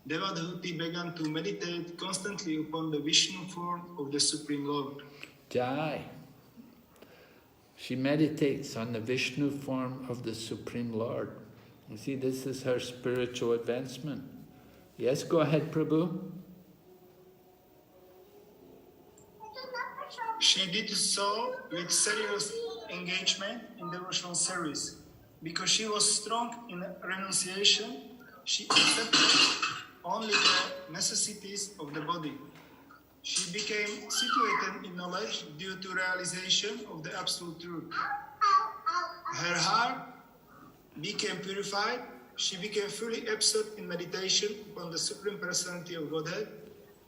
Devadhuti began to meditate constantly upon the Vishnu form of the Supreme Lord. Jai. She meditates on the Vishnu form of the Supreme Lord. You see, this is her spiritual advancement. Yes, go ahead, Prabhu. She did so with serious engagement in devotional service. Because she was strong in renunciation, she accepted only the necessities of the body. She became situated in knowledge due to realization of the absolute truth. Her heart became purified. She became fully absorbed in meditation upon the Supreme Personality of Godhead,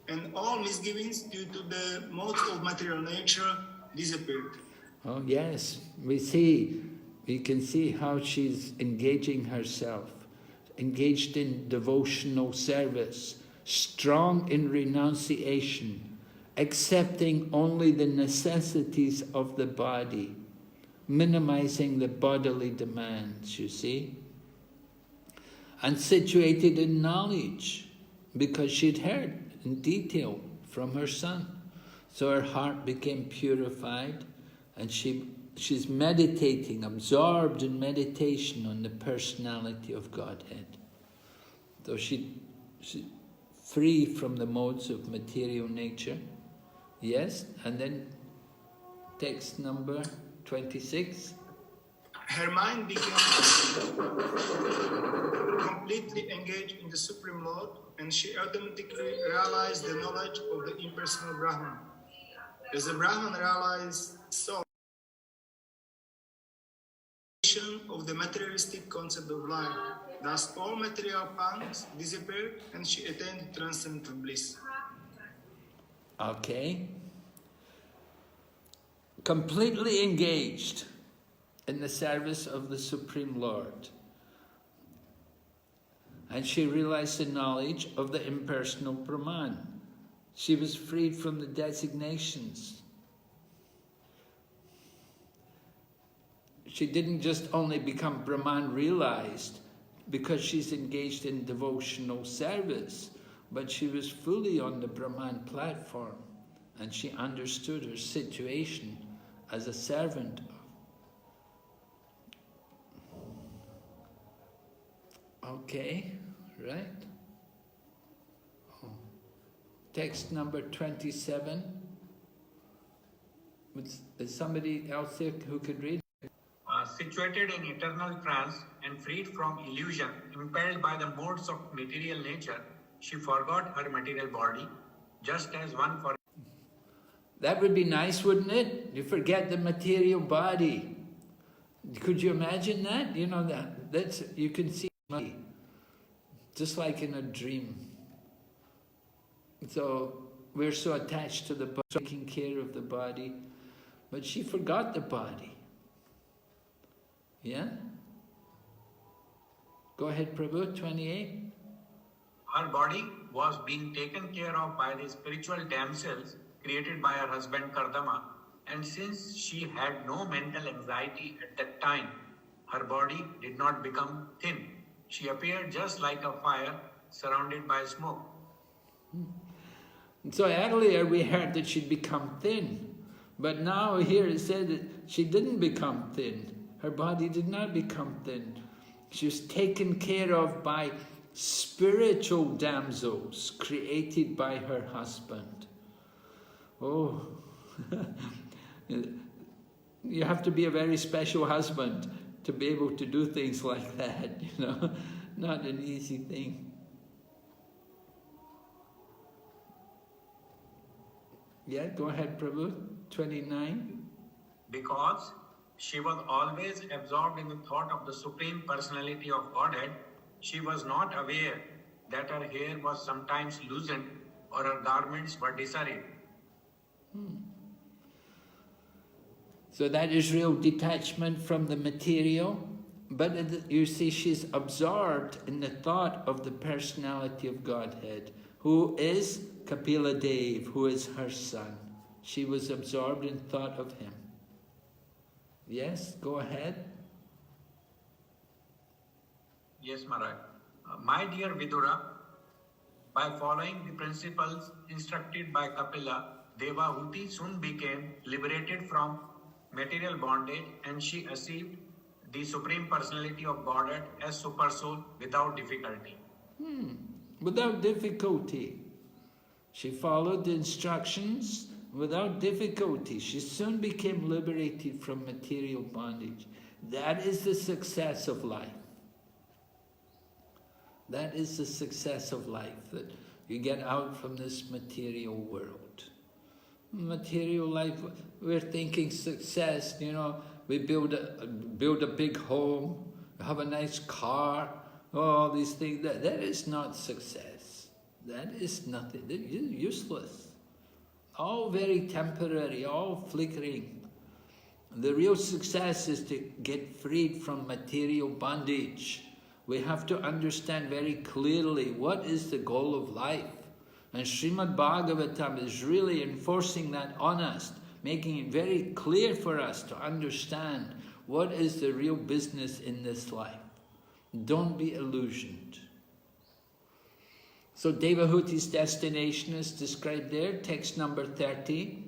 and all misgivings due to the modes of material nature disappeared. Oh yes, we can see how she's engaging herself, engaged in devotional service, strong in renunciation, accepting only the necessities of the body, minimizing the bodily demands, you see, and situated in knowledge, because she'd heard in detail from her son. So her heart became purified, and she she's meditating, absorbed in meditation on the personality of Godhead. So she's free from the modes of material nature. Yes, and then text number 26. Her mind became completely engaged in the Supreme Lord, and she automatically realized the knowledge of the impersonal Brahman. As the Brahman realized so, of the materialistic concept of life. Thus, all material pangs disappeared, and she attained transcendental bliss. Okay. Completely engaged in the service of the Supreme Lord. And she realized the knowledge of the impersonal Brahman. She was freed from the designations. She didn't just only become Brahman realized because she's engaged in devotional service, but she was fully on the Brahman platform, and she understood her situation as a servant. Okay, right? Oh. Text number 27. Is somebody else there who could read? Situated in eternal trance and freed from illusion, impelled by the modes of material nature, she forgot her material body, just as one for... That would be nice, wouldn't it? You forget the material body. Could you imagine that? You know, that's you can see just like in a dream. So we're so attached to the body, taking care of the body, but she forgot the body. Yeah? Go ahead, Prabhu, 28. Her body was being taken care of by the spiritual damsels created by her husband Kardama, and since she had no mental anxiety at that time, her body did not become thin. She appeared just like a fire surrounded by smoke. So earlier we heard that she'd become thin, but now here it said that she didn't become thin. Her body did not become thin. She was taken care of by spiritual damsels created by her husband. Oh, you have to be a very special husband to be able to do things like that, you know, not an easy thing. Yeah, go ahead, Prabhu, 29. Because she was always absorbed in the thought of the Supreme Personality of Godhead, she was not aware that her hair was sometimes loosened or her garments were disarrayed. So that is real detachment from the material, but you see she's absorbed in the thought of the personality of Godhead, who is Kapila Dev, who is her son. She was absorbed in thought of him. Yes, go ahead. Yes, Maharaj. My dear Vidura, by following the principles instructed by Kapila, Devahuti soon became liberated from material bondage, and she achieved the Supreme Personality of Godhead as Supersoul without difficulty. Without difficulty. She followed the instructions without difficulty. She soon became liberated from material bondage. That is the success of life. That is the success of life, that you get out from this material world. Material life, we're thinking success, you know, we build a big home, have a nice car, all these things. That is not success. That is nothing. They're useless. All very temporary, all flickering. The real success is to get freed from material bondage. We have to understand very clearly what is the goal of life. And Srimad Bhagavatam is really enforcing that on us, making it very clear for us to understand what is the real business in this life. Don't be illusioned. So Devahuti's destination is described there, text number 30.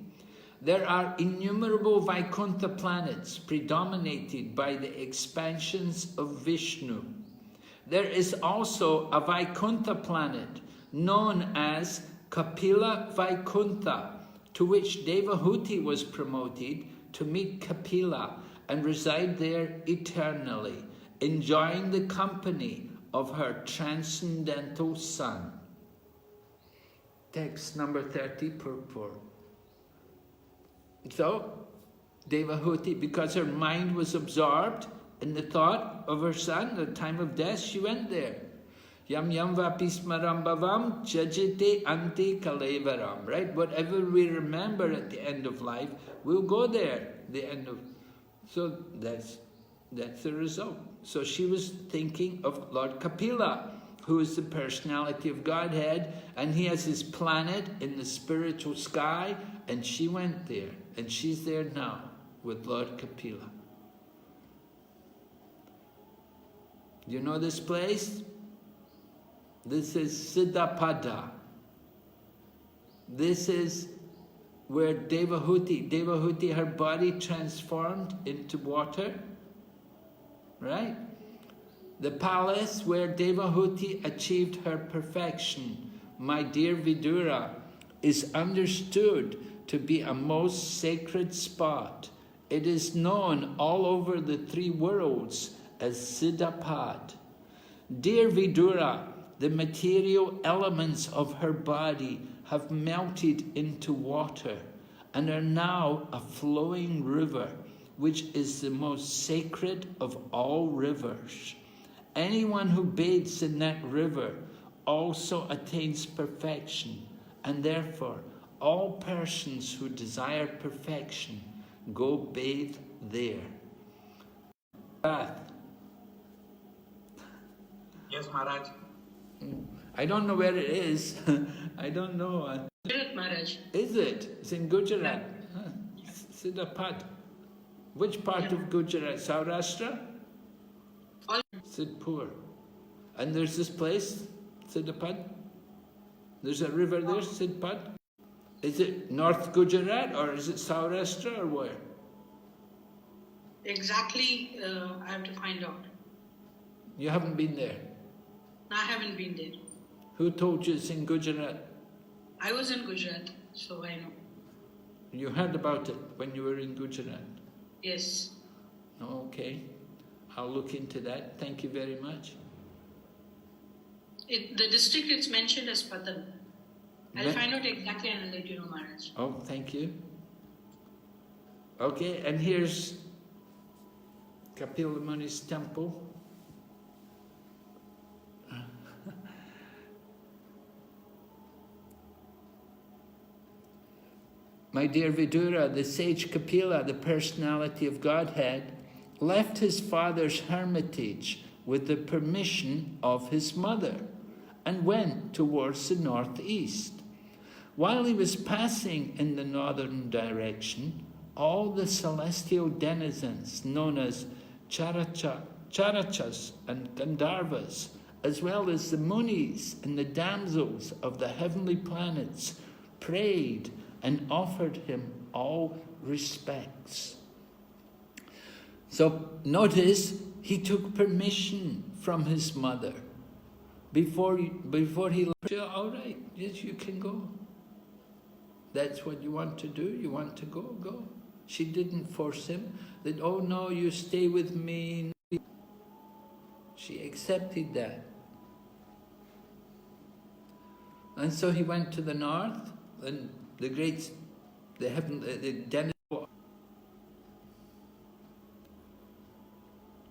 There are innumerable Vaikuntha planets predominated by the expansions of Vishnu. There is also a Vaikuntha planet known as Kapila Vaikuntha, to which Devahuti was promoted to meet Kapila and reside there eternally, enjoying the company of her transcendental son. Text number 30, purport. So, Devahuti, because her mind was absorbed in the thought of her son, at the time of death, she went there. Yam yam vapismaram bhavam jajite ante kalevaram. Right? Whatever we remember at the end of life, we'll go there. The end of. So that's the result. So she was thinking of Lord Kapila, who is the personality of Godhead, and he has his planet in the spiritual sky, and she went there, and she's there now with Lord Kapila. Do you know this place? This is Siddhapada. This is where Devahuti, her body transformed into water, right? The palace where Devahuti achieved her perfection, my dear Vidura, is understood to be a most sacred spot. It is known all over the 3 worlds as Siddhapad. Dear Vidura, the material elements of her body have melted into water and are now a flowing river, which is the most sacred of all rivers. Anyone who bathes in that river also attains perfection, and therefore all persons who desire perfection go bathe there. Yes, Maharaj. I don't know where it is. I don't know. Gujarat, Maharaj. Is it? It's in Gujarat. Huh. Siddhapad. Which part of Gujarat? Saurashtra? Sidhpur. And there's this place, Siddhapad? There's a river there, Siddhpad? Is it North Gujarat or is it Saurashtra or where? Exactly, I have to find out. You haven't been there? I haven't been there. Who told you it's in Gujarat? I was in Gujarat, so I know. You heard about it when you were in Gujarat? Yes. Okay. I'll look into that. Thank you very much. The district it's mentioned as Patan. I'll find out exactly and I'll let you know, Maharaj. Oh, thank you. Okay, and here's Kapila Muni's temple. My dear Vidura, the sage Kapila, the personality of Godhead, left his father's hermitage with the permission of his mother and went towards the northeast. While he was passing in the northern direction, all the celestial denizens known as Charachas and Gandharvas, as well as the Munis and the damsels of the heavenly planets, prayed and offered him all respects. So notice, he took permission from his mother. Before he left, all right, yes, you can go. That's what you want to do, you want to go, go. She didn't force him, that, oh no, you stay with me. She accepted that. And so he went to the north, and the Dennis.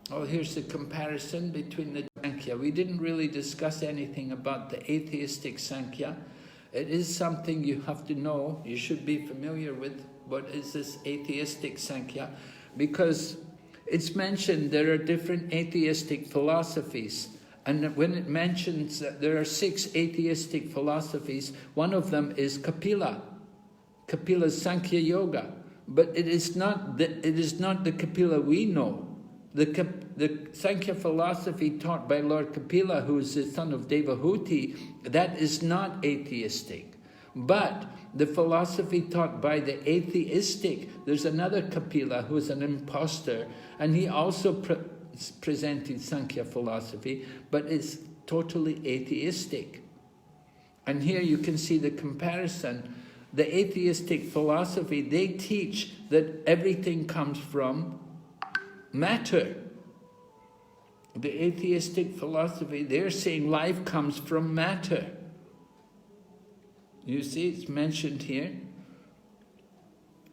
Oh, here's the comparison between the Sankhya. We didn't really discuss anything about the atheistic Sankhya. It is something you have to know. You should be familiar with what is this atheistic Sankhya, because it's mentioned there are different atheistic philosophies. And when it mentions that there are 6 atheistic philosophies, one of them is Kapila's Sankhya Yoga. But it is not the Kapila we know. The Sankhya philosophy taught by Lord Kapila, who is the son of Devahuti, that is not atheistic. But the philosophy taught by the atheistic, there's another Kapila who is an impostor, and he also presented Sankhya philosophy, but it's totally atheistic. And here you can see the comparison. The atheistic philosophy, they teach that everything comes from matter. The atheistic philosophy, they're saying life comes from matter. You see, it's mentioned here.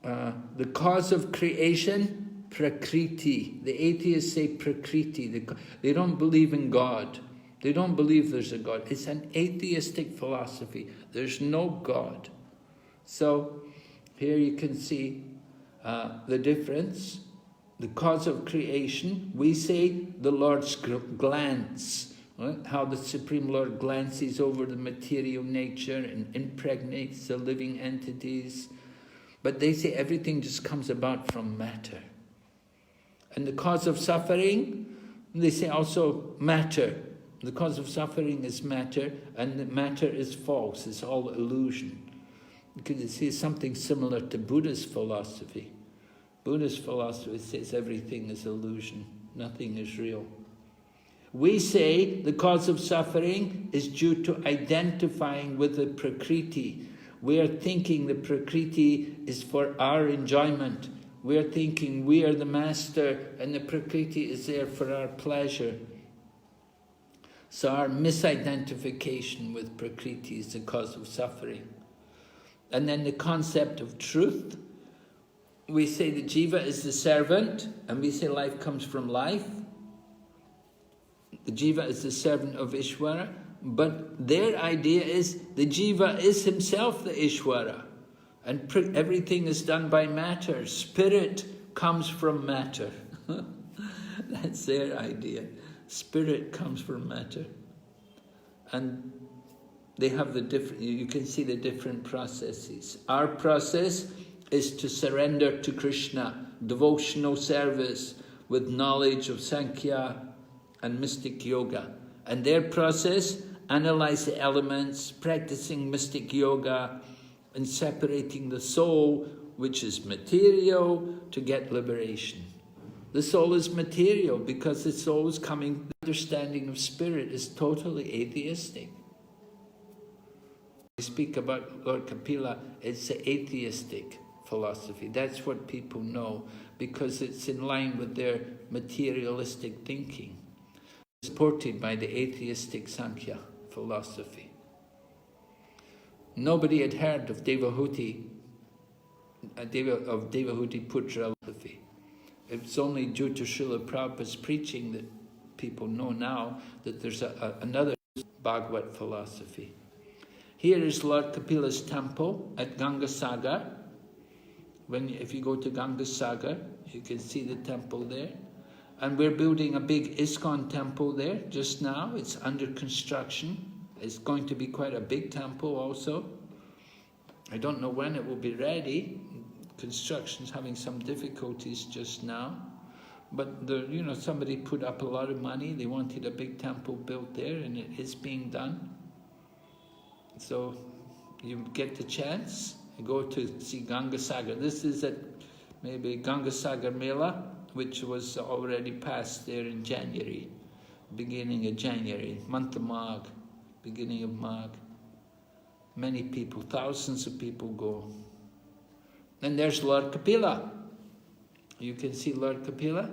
The cause of creation, prakriti. The atheists say prakriti. They don't believe in God. They don't believe there's a God. It's an atheistic philosophy. There's no God. So here you can see the difference. The cause of creation, we say the Lord's glance, right? How the Supreme Lord glances over the material nature and impregnates the living entities. But they say everything just comes about from matter. And the cause of suffering, they say also matter. The cause of suffering is matter, and the matter is false. It's all illusion. You can see something similar to Buddha's philosophy. Buddhist philosophy says everything is illusion, nothing is real. We say the cause of suffering is due to identifying with the Prakriti. We are thinking the Prakriti is for our enjoyment. We are thinking we are the master and the Prakriti is there for our pleasure. So our misidentification with Prakriti is the cause of suffering. And then the concept of truth. We say the jiva is the servant, and we say life comes from life. The jiva is the servant of Ishvara, but their idea is the jiva is himself the Ishvara, and everything is done by matter. Spirit comes from matter. That's their idea. Spirit comes from matter. And they have the different, you can see the different processes. Our process is to surrender to Krishna, devotional service with knowledge of Sankhya and mystic yoga. And their process, analyze the elements, practicing mystic yoga, and separating the soul, which is material, to get liberation. The soul is material because the soul is coming, the understanding of spirit is totally atheistic. We speak about Lord Kapila, it's the atheistic philosophy. That's what people know because it's in line with their materialistic thinking. Supported by the atheistic Sankhya philosophy. Nobody had heard of Devahuti Putra philosophy. It's only due to Srila Prabhupada's preaching that people know now that there's another Bhagavad philosophy. Here is Lord Kapila's temple at Gangasagar. If you go to Gangasagar, you can see the temple there. And we're building a big ISKCON temple there just now. It's under construction. It's going to be quite a big temple also. I don't know when it will be ready. Construction's having some difficulties just now. But somebody put up a lot of money. They wanted a big temple built there, and it is being done. So you get the chance, you go to see Gangasagar. This is at maybe Gangasagar Mela, which was already passed there in January, beginning of January, month of Magh, beginning of Magh. Many people, thousands of people go. And there's Lord Kapila. You can see Lord Kapila.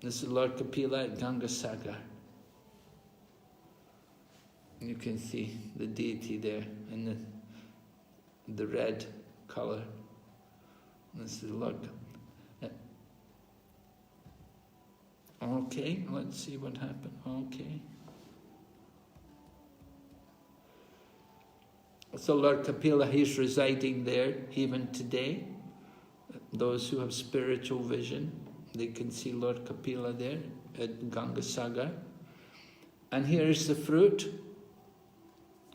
This is Lord Kapila at Gangasagar. You can see the deity there in the red color. This is Lord Kapila. Okay, let's see what happened. Okay. So Lord Kapila, he's residing there even today. Those who have spiritual vision, they can see Lord Kapila there at Gangasagar. And here is the fruit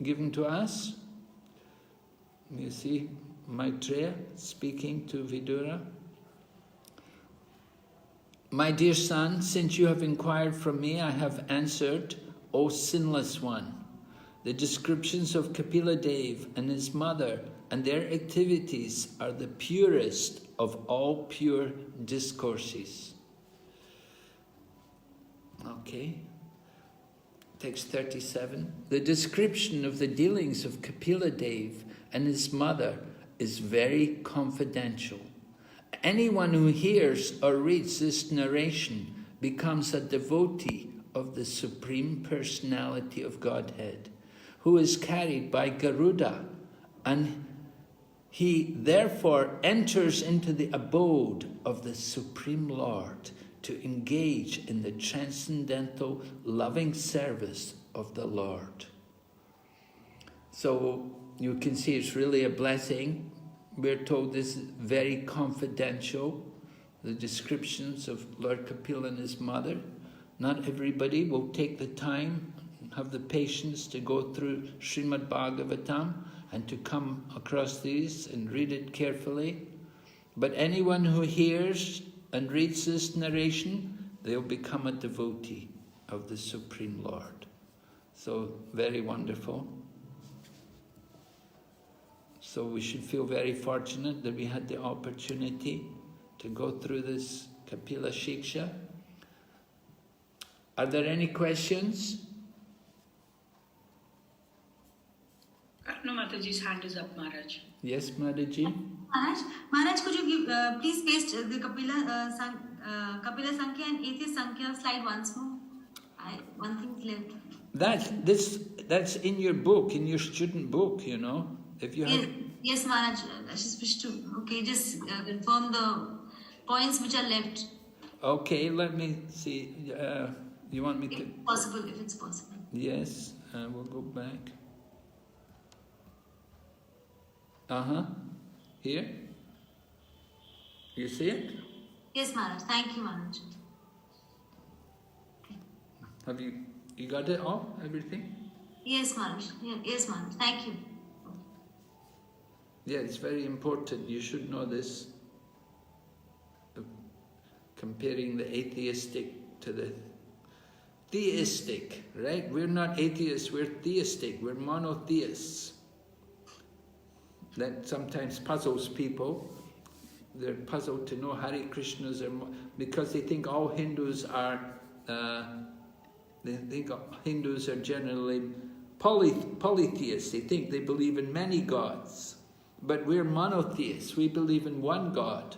given to us. You see Maitreya speaking to Vidura. My dear son, since you have inquired from me, I have answered, O sinless one. The descriptions of Kapila Dev and his mother and their activities are the purest of all pure discourses. Okay. Text 37. The description of the dealings of Kapila Dev and his mother is very confidential. Anyone who hears or reads this narration becomes a devotee of the Supreme Personality of Godhead, who is carried by Garuda, and he therefore enters into the abode of the Supreme Lord to engage in the transcendental loving service of the Lord. So you can see it's really a blessing. We're told this is very confidential, the descriptions of Lord Kapila and his mother. Not everybody will take the time, have the patience to go through Srimad Bhagavatam and to come across these and read it carefully. But anyone who hears and reads this narration, they'll become a devotee of the Supreme Lord. So, very wonderful. So we should feel very fortunate that we had the opportunity to go through this Kapila Siksha. Are there any questions? No, Mataji's hand is up, Maharaj. Yes, Mataji? Maharaj, could you give, please paste the Kapila Sankhya and Atheist Sankhya slide once more? One thing's left. That's in your book, in your student book, you know. If you have... Yes, Maharaj, I just wish to, just confirm the points which are left. Okay, let me see. You want me to... If it's possible. Yes, we'll go back. Here? You see it? Yes, Maharaj. Thank you, Maharaj. Have you got it all? Everything? Yes, Maharaj. Yes, Maharaj. Thank you. Yeah, it's very important. You should know this. Comparing the atheistic to the theistic, right? We're not atheists, we're theistic, we're monotheists. That sometimes puzzles people. They're puzzled to know Hare Krishnas are because they think all Hindus are. They think Hindus are generally polytheists. They think they believe in many gods, but we're monotheists. We believe in one God.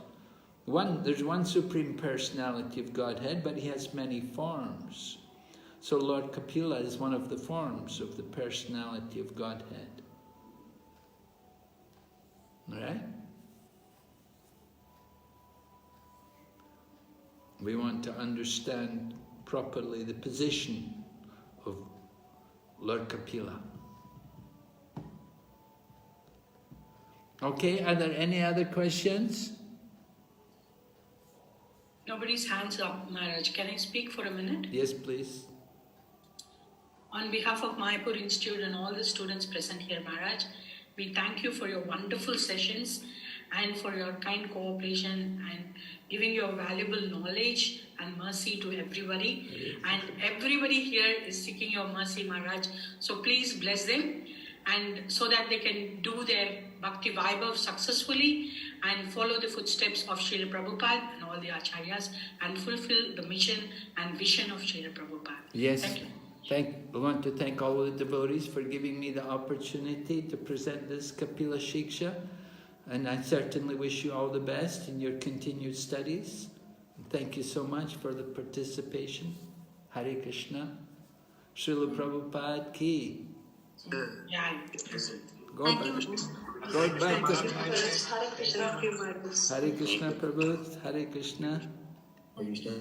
There's one Supreme Personality of Godhead, but he has many forms. So Lord Kapila is one of the forms of the Personality of Godhead. Right? We want to understand properly the position of Lord Kapila. Okay, are there any other questions? Nobody's hands up, Maharaj. Can I speak for a minute? Yes, please. On behalf of Mayapur Institute and all the students present here, Maharaj, we thank you for your wonderful sessions and for your kind cooperation and giving your valuable knowledge and mercy to everybody. And everybody here is seeking your mercy, Maharaj. So please bless them, and so that they can do their Bhakti Vaibhava successfully and follow the footsteps of Srila Prabhupada and all the Acharyas and fulfill the mission and vision of Srila Prabhupada. Yes. Thank you. I want to thank all the devotees for giving me the opportunity to present this Kapila Siksha, and I certainly wish you all the best in your continued studies. Thank you so much for the participation. Hare Krishna. Srila Prabhupada ki. Yeah. Go back to Hare Krishna Prabhu. Hare Krishna. Hare Krishna.